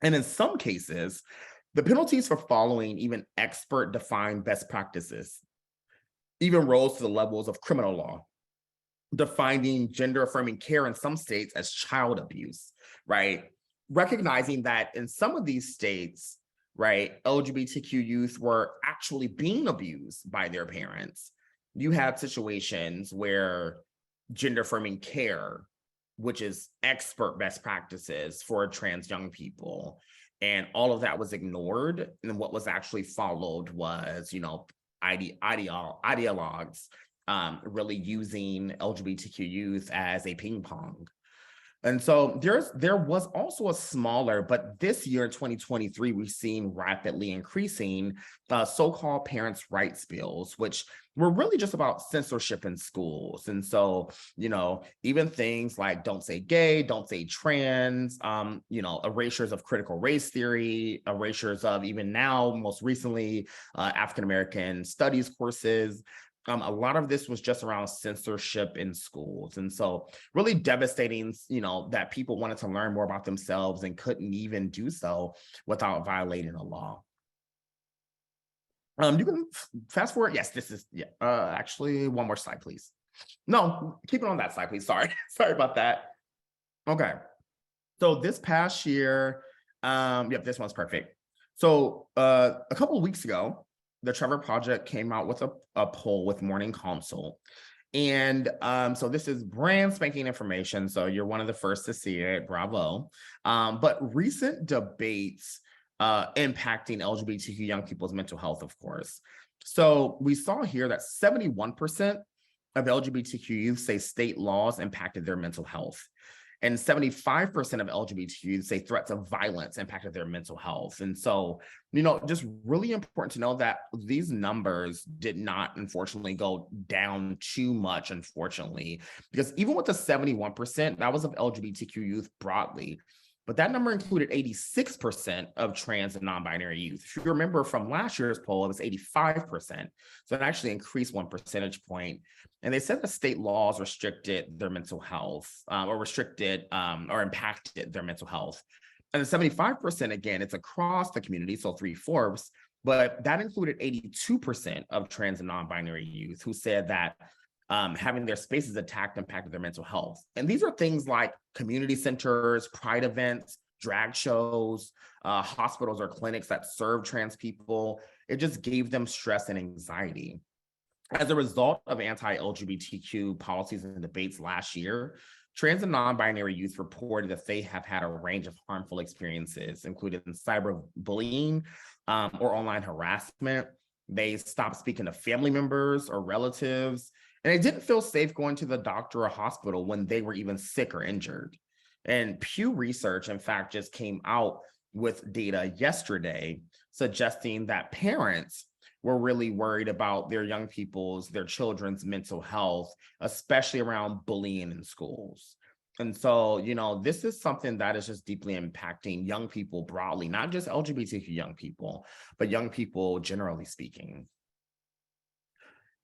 Speaker 1: And in some cases, the penalties for following even expert-defined best practices even rose to the levels of criminal law, defining gender-affirming care in some states as child abuse, right? Recognizing that in some of these states, right, LGBTQ youth were actually being abused by their parents. You have situations where gender-affirming care, which is expert best practices for trans young people, and all of that was ignored. And what was actually followed was, ideologues really using LGBTQ youth as a ping pong. And so there was also a smaller, but this year in 2023, we've seen rapidly increasing so-called parents' rights bills, which were really just about censorship in schools. And so, even things like don't say gay, don't say trans, erasures of critical race theory, erasures of even now, most recently, African-American studies courses. A lot of this was just around censorship in schools. And so really devastating, that people wanted to learn more about themselves and couldn't even do so without violating a law. You can fast forward. Yes, this is, actually one more slide, please. No, keep it on that slide, please. Sorry. Sorry about that. Okay. So this past year, this one's perfect. So a couple of weeks ago, the Trevor Project came out with a poll with Morning Consult. And so this is brand spanking information. So you're one of the first to see it. Bravo. But recent debates impacting LGBTQ young people's mental health, of course. So we saw here that 71% of LGBTQ youth say state laws impacted their mental health. And 75% of LGBTQ youth say threats of violence impacted their mental health. And so, just really important to know that these numbers did not, unfortunately, go down too much, unfortunately, because even with the 71%, that was of LGBTQ youth broadly. But that number included 86% of trans and non-binary youth. If you remember from last year's poll, it was 85%. So it actually increased 1 percentage point. And they said the state laws restricted their mental health or impacted their mental health. And the 75%, again, it's across the community, so 3/4, but that included 82% of trans and non-binary youth who said that having their spaces attacked impacted their mental health. And these are things like community centers, pride events, drag shows, hospitals or clinics that serve trans people. It just gave them stress and anxiety. As a result of anti-LGBTQ policies and debates last year, trans and non-binary youth reported that they have had a range of harmful experiences, including cyberbullying or online harassment. They stopped speaking to family members or relatives, and they didn't feel safe going to the doctor or hospital when they were even sick or injured. And Pew Research, in fact, just came out with data yesterday suggesting that parents were really worried about their children's mental health, especially around bullying in schools. And so, this is something that is just deeply impacting young people broadly, not just LGBTQ young people, but young people generally speaking.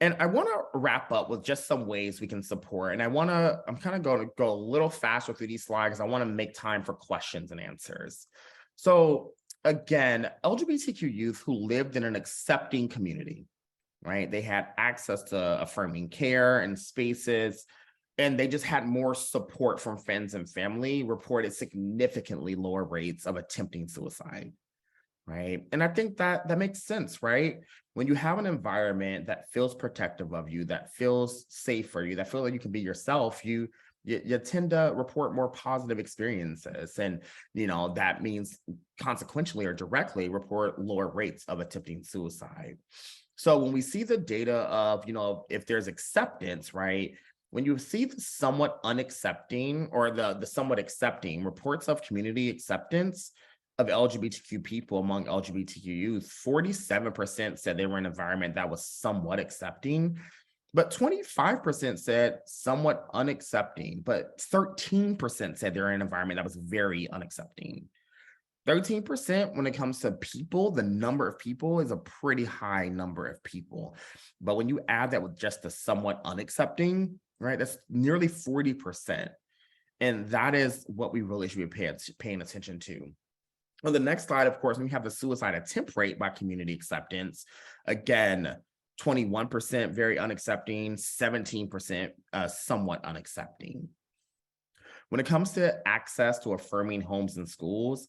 Speaker 1: And I want to wrap up with just some ways we can support. And I'm kind of going to go a little faster through these slides because I want to make time for questions and answers. So again, LGBTQ youth who lived in an accepting community, right? They had access to affirming care and spaces, and they just had more support from friends and family, reported significantly lower rates of attempting suicide. Right. And I think that that makes sense, right? When you have an environment that feels protective of you, that feels safe for you, that feels like you can be yourself, you tend to report more positive experiences. And, that means consequentially or directly report lower rates of attempting suicide. So when we see the data of, if there's acceptance, right? When you see the somewhat unaccepting or the somewhat accepting reports of community acceptance of LGBTQ people among LGBTQ youth, 47% said they were in an environment that was somewhat accepting, but 25% said somewhat unaccepting, but 13% said they're in an environment that was very unaccepting. 13% when it comes to people, the number of people is a pretty high number of people. But when you add that with just the somewhat unaccepting, right, that's nearly 40%. And that is what we really should be paying attention to. On the next slide, of course, we have the suicide attempt rate by community acceptance. Again, 21% very unaccepting, 17% somewhat unaccepting. When it comes to access to affirming homes and schools,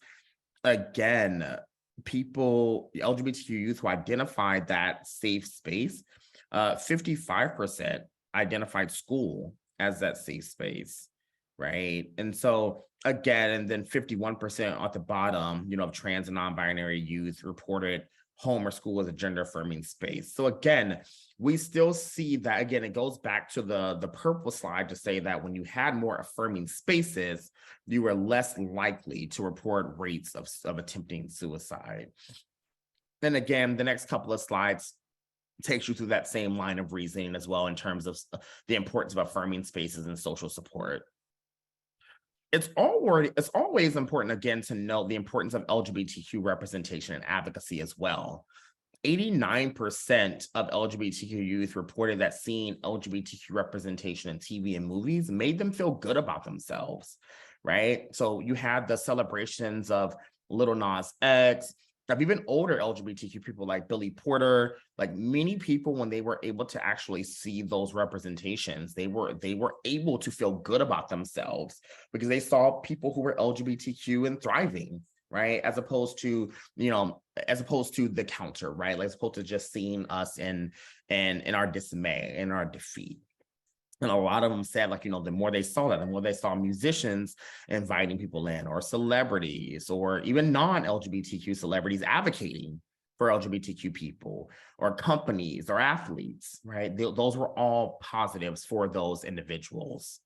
Speaker 1: again, people, LGBTQ youth who identified that safe space, 55% identified school as that safe space, right? And so again, and then 51% at the bottom, of trans and non-binary youth reported home or school as a gender affirming space. So again, we still see that, again, it goes back to the purple slide to say that when you had more affirming spaces, you were less likely to report rates of attempting suicide. Then again, the next couple of slides takes you through that same line of reasoning as well in terms of the importance of affirming spaces and social support. It's always important, again, to note the importance of LGBTQ representation and advocacy as well. 89% of LGBTQ youth reported that seeing LGBTQ representation in TV and movies made them feel good about themselves, right? So you had the celebrations of Lil Nas X, of even older LGBTQ people like Billy Porter, like many people, when they were able to actually see those representations, they were able to feel good about themselves because they saw people who were LGBTQ and thriving, right? As opposed to, the counter, right? Like, as opposed to just seeing us in our dismay, in our defeat. And a lot of them said, like, the more they saw that, the more they saw musicians inviting people in, or celebrities, or even non-LGBTQ celebrities advocating for LGBTQ people, or companies, or athletes, right? Those were all positives for those individuals.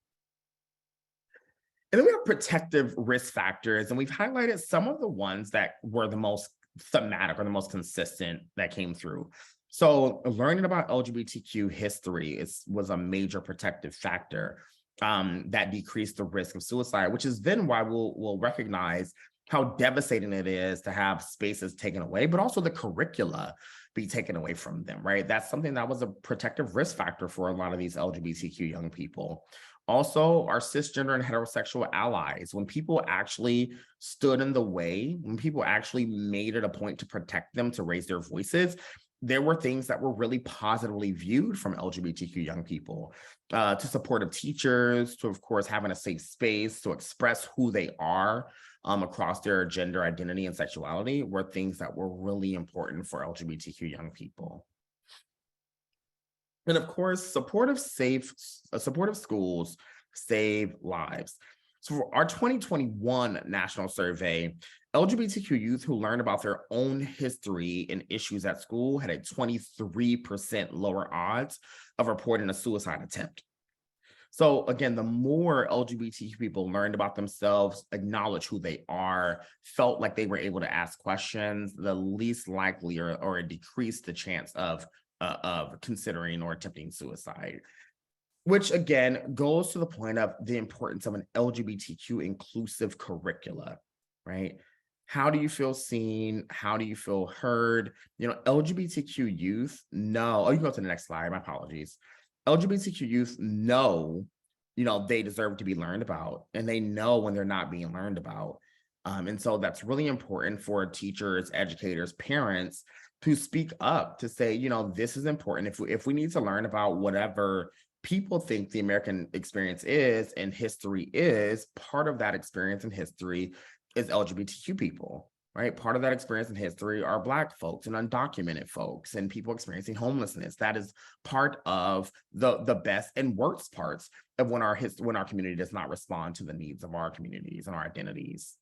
Speaker 1: And then we have protective risk factors, and we've highlighted some of the ones that were the most thematic or the most consistent that came through. So learning about LGBTQ history was a major protective factor that decreased the risk of suicide, which is then why we'll recognize how devastating it is to have spaces taken away, but also the curricula be taken away from them, right? That's something that was a protective risk factor for a lot of these LGBTQ young people. Also, our cisgender and heterosexual allies, when people actually stood in the way, when people actually made it a point to protect them, to raise their voices, there were things that were really positively viewed from LGBTQ young people, to supportive teachers, to, of course, having a safe space to express who they are across their gender identity and sexuality were things that were really important for LGBTQ young people. And of course, supportive schools save lives. So for our 2021 national survey, LGBTQ youth who learned about their own history and issues at school had a 23% lower odds of reporting a suicide attempt. So again, the more LGBTQ people learned about themselves, acknowledged who they are, felt like they were able to ask questions, the least likely or decreased the chance of considering or attempting suicide. Which again goes to the point of the importance of an LGBTQ inclusive curricula, right? How do you feel seen? How do you feel heard? LGBTQ youth know, oh, you can go to the next slide, my apologies. LGBTQ youth know, they deserve to be learned about, and they know when they're not being learned about. And so that's really important for teachers, educators, parents to speak up, to say, this is important. If we need to learn about whatever people think the American experience is and history is, part of that experience and history is LGBTQ people, right? Part of that experience in history are Black folks and undocumented folks and people experiencing homelessness. That is part of the best and worst parts of when our community does not respond to the needs of our communities and our identities.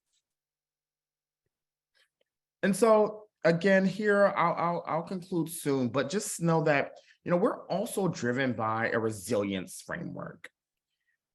Speaker 1: And so again, here I'll conclude soon, but just know that we're also driven by a resilience framework,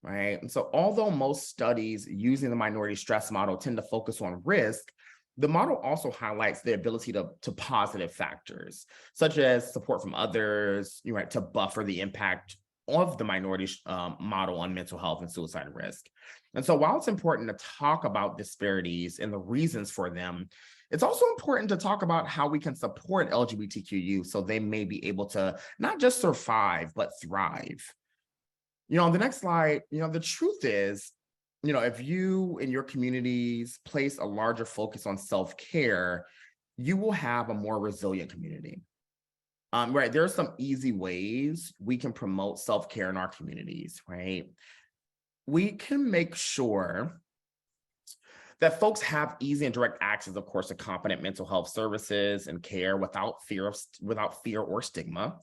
Speaker 1: right? And so although most studies using the minority stress model tend to focus on risk, the model also highlights the ability to positive factors, such as support from others, right, to buffer the impact of the minority model on mental health and suicide risk. And so while it's important to talk about disparities and the reasons for them, it's also important to talk about how we can support LGBTQ youth so they may be able to not just survive, but thrive. On the next slide, the truth is, if you in your communities place a larger focus on self-care, you will have a more resilient community. Right, there are some easy ways we can promote self-care in our communities, right? We can make sure that folks have easy and direct access, of course, to competent mental health services and care without fear or stigma.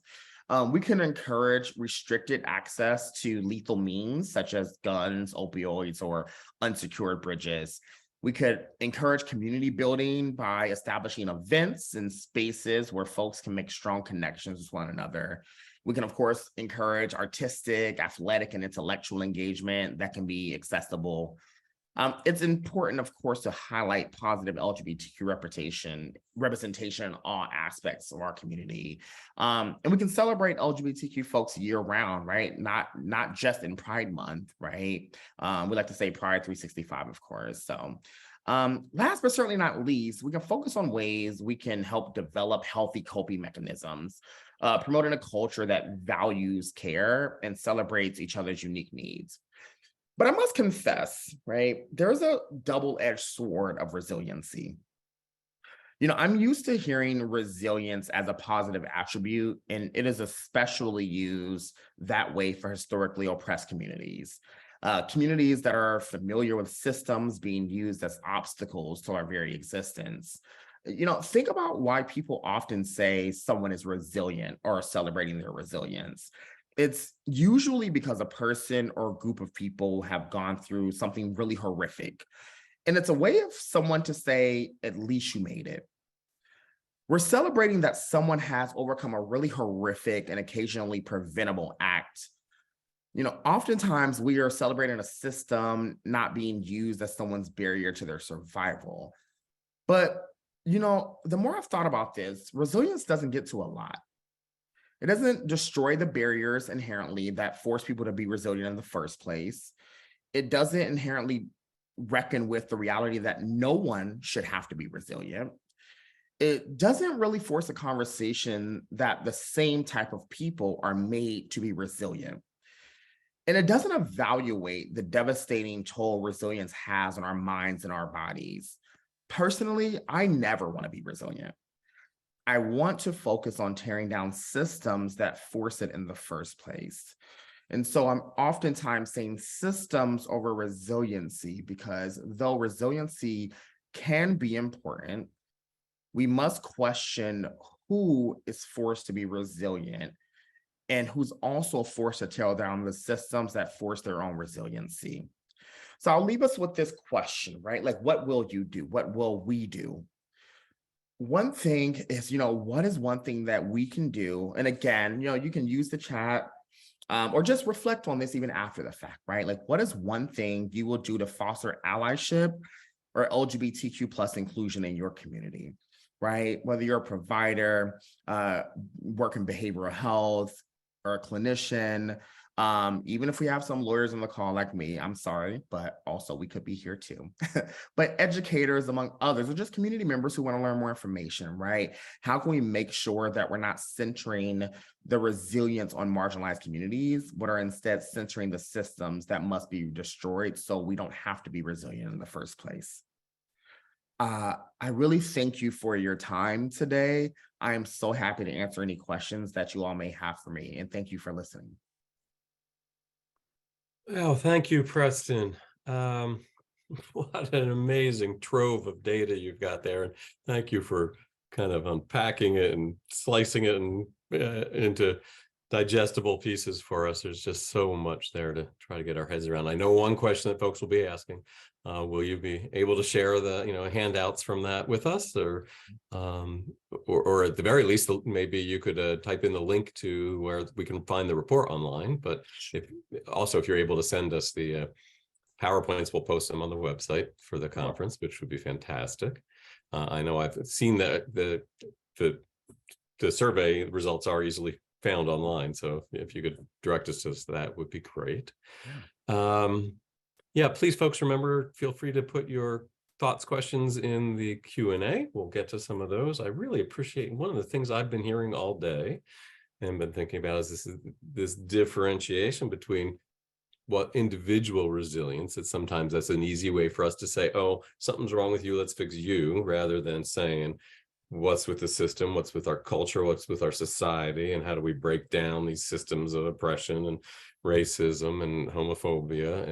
Speaker 1: We can encourage restricted access to lethal means such as guns, opioids, or unsecured bridges. We could encourage community building by establishing events and spaces where folks can make strong connections with one another. We can, of course, encourage artistic, athletic, and intellectual engagement that can be accessible. It's important, of course, to highlight positive LGBTQ representation in all aspects of our community. And we can celebrate LGBTQ folks year round, right? Not just in Pride Month, right? We like to say Pride 365, of course. So last but certainly not least, we can focus on ways we can help develop healthy coping mechanisms, promoting a culture that values care and celebrates each other's unique needs. But I must confess, right, there's a double-edged sword of resiliency. I'm used to hearing resilience as a positive attribute, and it is especially used that way for historically oppressed communities. Communities that are familiar with systems being used as obstacles to our very existence. Think about why people often say someone is resilient or celebrating their resilience. It's usually because a person or group of people have gone through something really horrific. And it's a way of someone to say, at least you made it. We're celebrating that someone has overcome a really horrific and occasionally preventable act. Oftentimes we are celebrating a system not being used as someone's barrier to their survival. But, the more I've thought about this, resilience doesn't get to a lot. It doesn't destroy the barriers inherently that force people to be resilient in the first place. It doesn't inherently reckon with the reality that no one should have to be resilient. It doesn't really force a conversation that the same type of people are made to be resilient. And it doesn't evaluate the devastating toll resilience has on our minds and our bodies. Personally, I never want to be resilient. I want to focus on tearing down systems that force it in the first place. And so I'm oftentimes saying systems over resiliency, because though resiliency can be important, we must question who is forced to be resilient and who's also forced to tear down the systems that force their own resiliency. So I'll leave us with this question, right? Like, what will you do? What will we do? One thing is, what is one thing that we can do? And again, you can use the chat or just reflect on this even after the fact, right? Like, what is one thing you will do to foster allyship or LGBTQ plus inclusion in your community, right? Whether you're a provider, work in behavioral health, or a clinician, Even if we have some lawyers on the call like me, I'm sorry, but also we could be here too. But educators, among others, or just community members who want to learn more information, right? How can we make sure that we're not centering the resilience on marginalized communities, but are instead centering the systems that must be destroyed so we don't have to be resilient in the first place? I really thank you for your time today. I am so happy to answer any questions that you all may have for me, and thank you for listening.
Speaker 2: Oh, thank you, Preston. What an amazing trove of data you've got there. And thank you for kind of unpacking it and slicing it and into digestible pieces for us. There's just so much there to try to get our heads around. I know one question that folks will be asking, will you be able to share the handouts from that with us, or at the very least, maybe you could type in the link to where we can find the report online. But if you're able to send us the PowerPoints, we'll post them on the website for the conference, which would be fantastic. I know I've seen that the survey results are easily found online, so if you could direct us to that would be great. Yeah, please, folks, remember, feel free to put your thoughts, questions in the Q&A. We'll get to some of those. I really appreciate, one of the things I've been hearing all day and been thinking about is this differentiation between what individual resilience. It's sometimes that's an easy way for us to say, oh, something's wrong with you, let's fix you, rather than saying what's with the system, what's with our culture, what's with our society, and how do we break down these systems of oppression and racism and homophobia.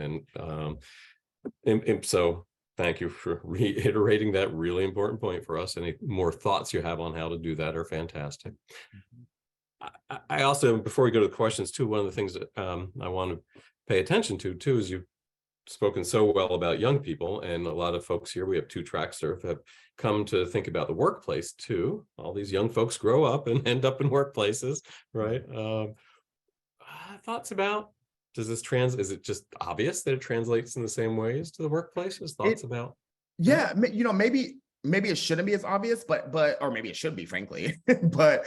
Speaker 2: And so thank you for reiterating that really important point for us. Any more thoughts you have on how to do that are fantastic. I also, before we go to the questions too, one of the things that I want to pay attention to too is you've spoken so well about young people, and a lot of folks here, we have 2 tracks that have come to think about the workplace too. All these young folks grow up and end up in workplaces, right? Thoughts about, is it just obvious that it translates in the same ways to the workplaces? Thoughts about?
Speaker 1: Yeah, maybe it shouldn't be as obvious, but or maybe it should be, frankly. but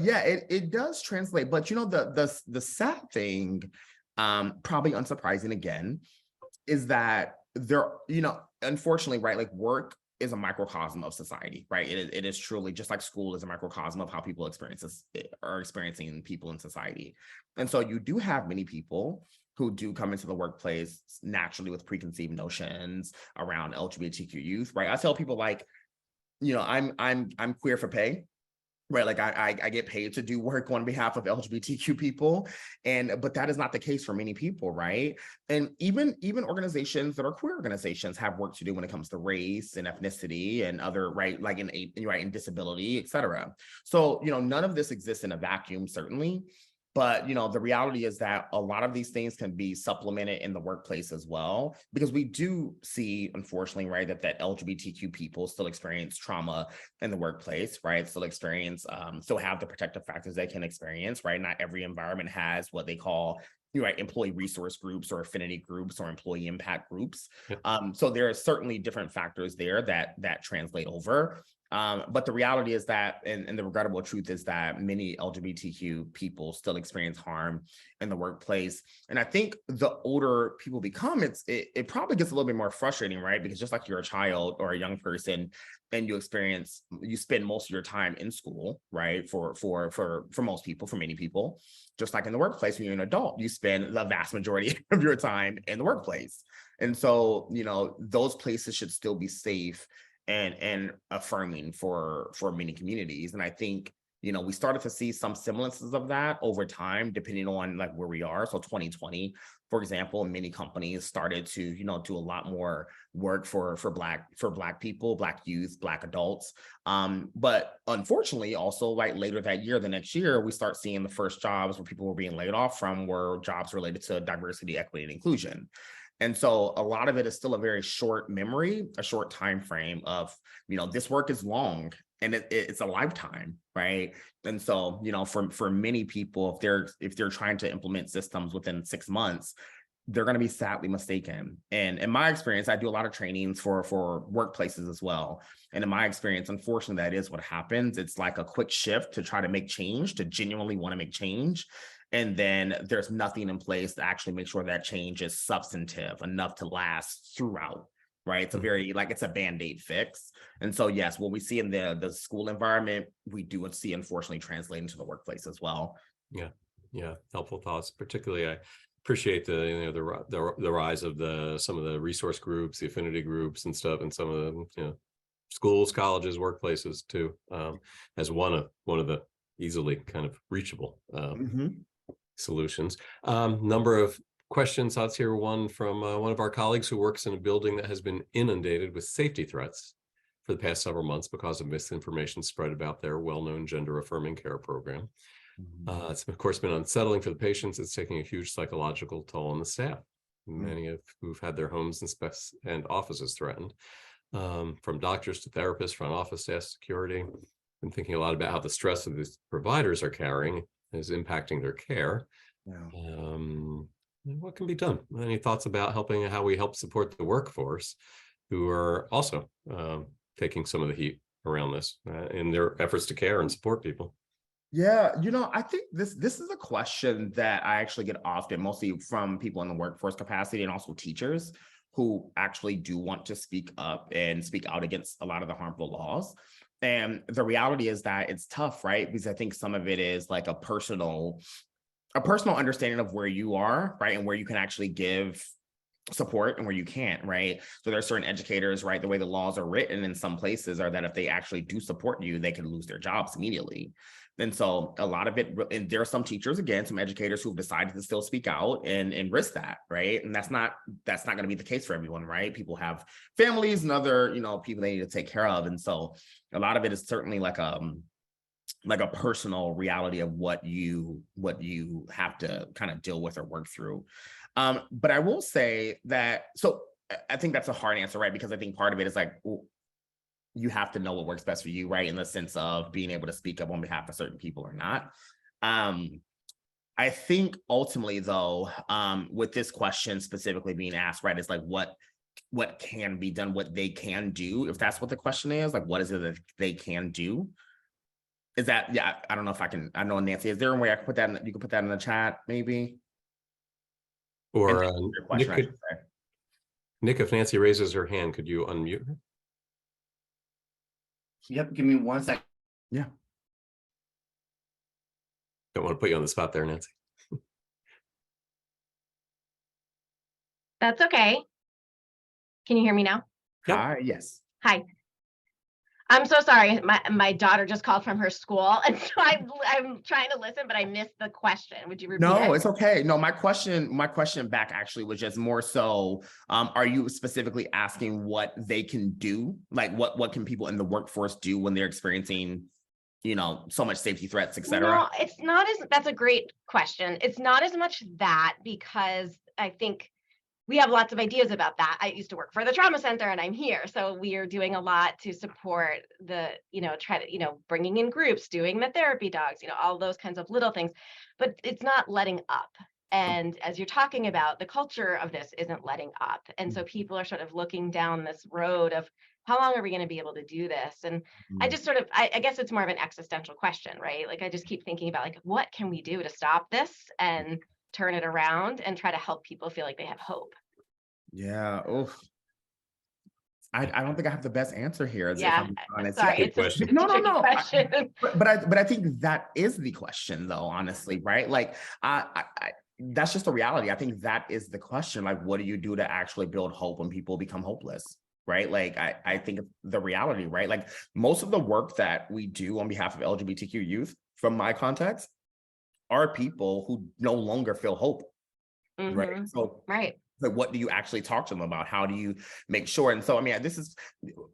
Speaker 1: yeah, it does translate. But the sad thing, probably unsurprising again, is that there, unfortunately, right, like work is a microcosm of society, right? It is truly, just like school is a microcosm of how people are experiencing people in society. And so you do have many people who do come into the workplace naturally with preconceived notions around LGBTQ youth, right? I tell people, like, I'm queer for pay. Right, like I get paid to do work on behalf of LGBTQ people, but that is not the case for many people, right? And even organizations that are queer organizations have work to do when it comes to race and ethnicity and other, right, like in disability, et cetera. So none of this exists in a vacuum, certainly. But the reality is that a lot of these things can be supplemented in the workplace as well, because we do see, unfortunately, right, that LGBTQ people still experience trauma in the workplace, right? Still have the protective factors they can experience, right? Not every environment has what they call, right, employee resource groups or affinity groups or employee impact groups. Yep. So there are certainly different factors there that translate over. But the reality is that, and the regrettable truth is that many LGBTQ people still experience harm in the workplace. And I think the older people become, it probably gets a little bit more frustrating, right? Because just like you're a child or a young person, and you spend most of your time in school, right? For most people, for many people, just like in the workplace, when you're an adult, you spend the vast majority of your time in the workplace. And so, those places should still be safe and affirming for many communities. And I think, we started to see some semblances of that over time, depending on like where we are. So 2020, for example, many companies started to, do a lot more work for Black people, Black youth, Black adults. But unfortunately, also, like later that year, the next year, we start seeing the first jobs where people were being laid off from were jobs related to diversity, equity, and inclusion. And so a lot of it is still a very short memory, a short time frame of, this work is long and it's a lifetime, right? And so, for many people, if they're trying to implement systems within 6 months, they're going to be sadly mistaken. And in my experience, I do a lot of trainings for workplaces as well. And in my experience, unfortunately, that is what happens. It's like a quick shift to try to make change, to genuinely want to make change. And then there's nothing in place to actually make sure that change is substantive enough to last throughout. Right. It's a very it's a Band-Aid fix. And so, yes, what we see in the school environment, we do see, unfortunately, translate into the workplace as well.
Speaker 2: Yeah. Yeah. Helpful thoughts. Particularly, I appreciate the rise of some of the resource groups, the affinity groups and stuff, and some of the schools, colleges, workplaces too, as one of the easily kind of reachable solutions. Number of questions, thoughts here. One from one of our colleagues who works in a building that has been inundated with safety threats for the past several months because of misinformation spread about their well-known gender-affirming care program. It's of course been unsettling for the patients. It's taking a huge psychological toll on the staff, many of who've had their homes and offices threatened, from doctors to therapists, front office staff, security. I'm thinking a lot about how the stress of these providers are carrying is impacting their care. What can be done? Any thoughts about how we help support the workforce who are also taking some of the heat around this in their efforts to care and support people?
Speaker 1: Yeah, I think this is a question that I actually get often, mostly from people in the workforce capacity and also teachers who actually do want to speak up and speak out against a lot of the harmful laws. And the reality is that it's tough, right? Because I think some of it is like a personal understanding of where you are, right? And where you can actually give support and where you can't, right? So there are certain educators, right? The way the laws are written in some places are that if they actually do support you, they can lose their jobs immediately. And so a lot of it, and there are some teachers, again, some educators who've decided to still speak out and risk that, right? And that's not going to be the case for everyone, right? People have families and other, people they need to take care of. And so a lot of it is certainly like a personal reality of what you have to kind of deal with or work through. But I will say that, so I think that's a hard answer, right? Because I think part of it is like, you have to know what works best for you, right? In the sense of being able to speak up on behalf of certain people or not. I think ultimately though, with this question specifically being asked, right, is like what can be done, what they can do. If that's what the question is, like, what is it that they can do? Is that, yeah, I don't know if I can, I know Nancy, is there a way I can put that in, you can put that in the chat maybe?
Speaker 2: Or
Speaker 1: question,
Speaker 2: Nick, if Nancy raises her hand, could you unmute her?
Speaker 3: Yep, give me 1 second.
Speaker 1: Yeah.
Speaker 2: Don't want to put you on the spot there, Nancy.
Speaker 4: That's okay. Can you hear me now?
Speaker 2: Yep.
Speaker 1: Hi, yes.
Speaker 4: Hi. I'm so sorry. My daughter just called from her school, and so I'm trying to listen, but I missed the question. Would you repeat it?
Speaker 1: No, it's okay. No, my question back actually was just more so, are you specifically asking what they can do? Like what can people in the workforce do when they're experiencing, so much safety threats, et cetera?
Speaker 4: No, it's not that's a great question. It's not as much that, because I think we have lots of ideas about that. I used to work for the trauma center and I'm here. So we are doing a lot to support the, bringing in groups, doing the therapy dogs, all those kinds of little things, but it's not letting up. And as you're talking about, the culture of this isn't letting up. And so people are sort of looking down this road of how long are we going to be able to do this? And I just sort of, I guess it's more of an existential question, right? Like I just keep thinking about like, what can we do to stop this and turn it around and try to help people feel like they have hope?
Speaker 1: Yeah. Oof. I don't think I have the best answer here.
Speaker 4: Yeah,
Speaker 1: if I'm honest.
Speaker 4: sorry,
Speaker 1: Yeah.
Speaker 4: it's a
Speaker 2: question.
Speaker 1: No.
Speaker 4: question.
Speaker 1: But I think that is the question though, honestly, right? Like I that's just the reality. I think that is the question. Like, what do you do to actually build hope when people become hopeless? Right. Like I think the reality, right? Like most of the work that we do on behalf of LGBTQ youth, from my context, are people who no longer feel hope. Right. So
Speaker 4: right.
Speaker 1: Like, what do you actually talk to them about? How do you make sure? And so, I mean, this is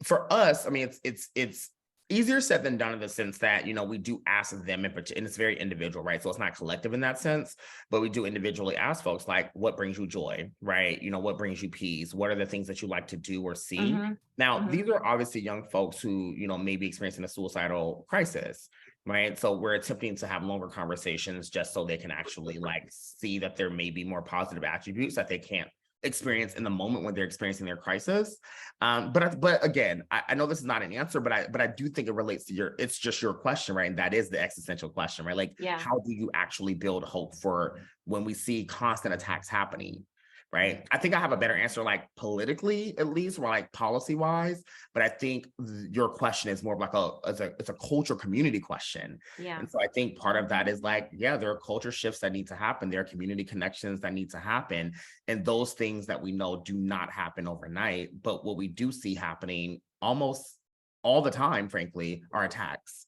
Speaker 1: for us. I mean, it's easier said than done in the sense that, we do ask them and it's very individual, right? So it's not collective in that sense, but we do individually ask folks like, what brings you joy, right? What brings you peace? What are the things that you like to do or see? Now, these are obviously young folks who, may be experiencing a suicidal crisis. right? So we're attempting to have longer conversations just so they can actually like see that there may be more positive attributes that they can't experience in the moment when they're experiencing their crisis. But again, I know this is not an answer, but I do think it relates to it's just your question, right? And that is the existential question, right? Like,
Speaker 4: Yeah.
Speaker 1: how do you actually build hope for when we see constant attacks happening? Right. I think I have a better answer, like politically, at least, or like policy wise. But I think your question is more of like it's a culture community question.
Speaker 4: Yeah.
Speaker 1: And so I think part of that is like, yeah, there are culture shifts that need to happen. There are community connections that need to happen. And those things that we know do not happen overnight. But what we do see happening almost all the time, frankly, are attacks.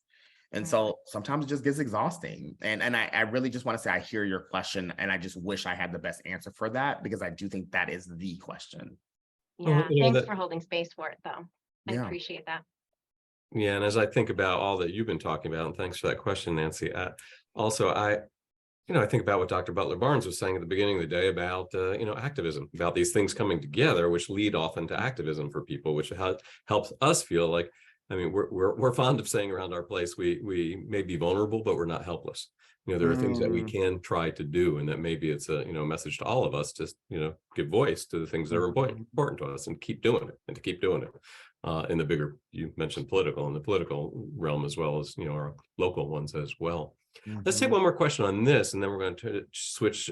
Speaker 1: And
Speaker 4: Right.
Speaker 1: so sometimes it just gets exhausting. And I really just want to say I hear your question, and I just wish I had the best answer for that, because I do think that is the question.
Speaker 4: Yeah.
Speaker 2: You know,
Speaker 4: Thanks
Speaker 2: that,
Speaker 4: for holding space for it, though. I
Speaker 1: Yeah.
Speaker 4: appreciate that.
Speaker 2: yeah, and as I think about all that you've been talking about, and thanks for that question, Nancy. Also, I think about what Dr. Butler Barnes was saying at the beginning of the day about, activism, about these things coming together, which lead often to activism for people, which helps us feel like, I mean, we're fond of saying around our place, we may be vulnerable, but we're not helpless. There are things that we can try to do, and that maybe it's a, message to all of us to, give voice to the things that are important to us and keep doing it and to keep doing it. In the bigger, you mentioned in the political realm, as well as, our local ones as well. Let's take one more question on this, and then we're going to switch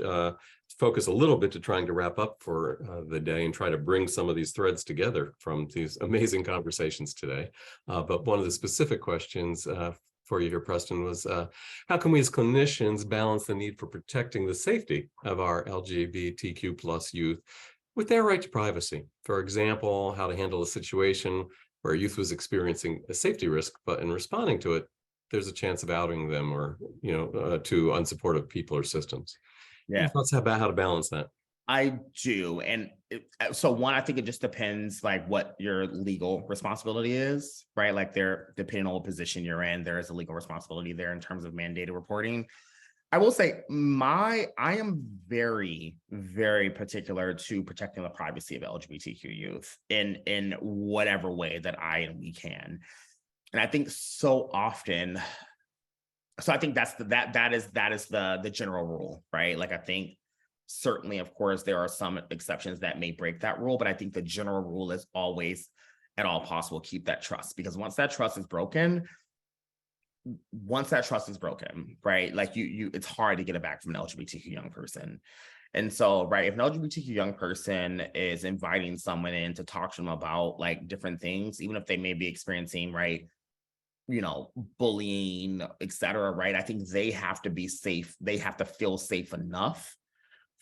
Speaker 2: focus a little bit to trying to wrap up for the day and try to bring some of these threads together from these amazing conversations today. But one of the specific questions for you here, Preston, was how can we as clinicians balance the need for protecting the safety of our LGBTQ plus youth with their right to privacy? For example, how to handle a situation where youth was experiencing a safety risk, but in responding to it, there's a chance of outing them or, to unsupportive people or systems.
Speaker 1: Yeah.
Speaker 2: Any thoughts about how to balance that?
Speaker 1: I do. And so one, I think it just depends like what your legal responsibility is, right? Like depending on what position you're in, there is a legal responsibility there in terms of mandated reporting. I will say I am very, very particular to protecting the privacy of LGBTQ youth in whatever way that I and we can. And I think so often, so I think that is the general rule, right? Like I think certainly, of course, there are some exceptions that may break that rule, but I think the general rule is always at all possible, keep that trust, because once that trust is broken, right? Like it's hard to get it back from an LGBTQ young person. And so, right, if an LGBTQ young person is inviting someone in to talk to them about like different things, even if they may be experiencing, right, bullying, et cetera, right? I think they have to be safe. They have to feel safe enough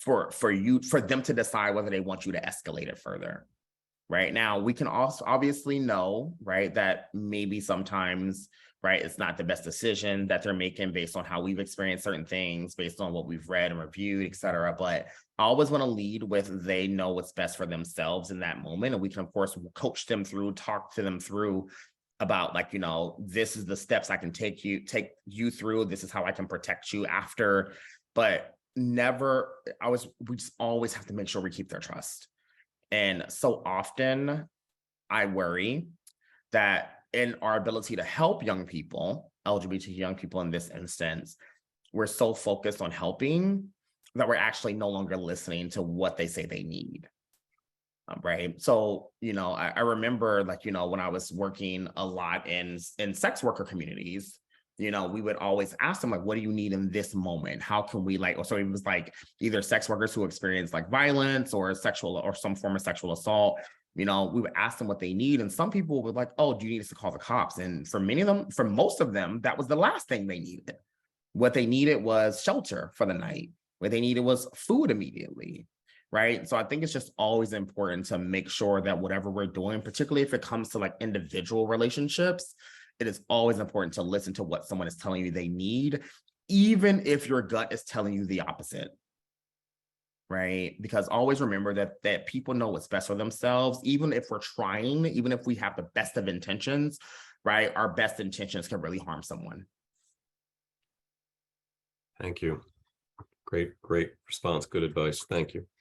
Speaker 1: for them to decide whether they want you to escalate it further. Right now, we can also obviously know, right, that maybe sometimes, right, it's not the best decision that they're making based on how we've experienced certain things, based on what we've read and reviewed, et cetera. But I always want to lead with they know what's best for themselves in that moment. And we can, of course, coach them through, talk to them through about like, this is the steps I can take you through. This is how I can protect you after. But we just always have to make sure we keep their trust. And so often I worry that in our ability to help young people, LGBT young people in this instance, we're so focused on helping that we're actually no longer listening to what they say they need. Right. So, I remember like, when I was working a lot in sex worker communities, we would always ask them like, what do you need in this moment? How can we so it was like either sex workers who experience like violence or some form of sexual assault, we would ask them what they need. And some people were like, oh, do you need us to call the cops? And for most of them, that was the last thing they needed. What they needed was shelter for the night. What they needed was food immediately. Right. So I think it's just always important to make sure that whatever we're doing, particularly if it comes to like individual relationships, it is always important to listen to what someone is telling you they need, even if your gut is telling you the opposite. Right. Because always remember that people know what's best for themselves, even if we're trying, even if we have the best of intentions, right? Our best intentions can really harm someone.
Speaker 2: Thank you. Great response. Good advice. Thank you.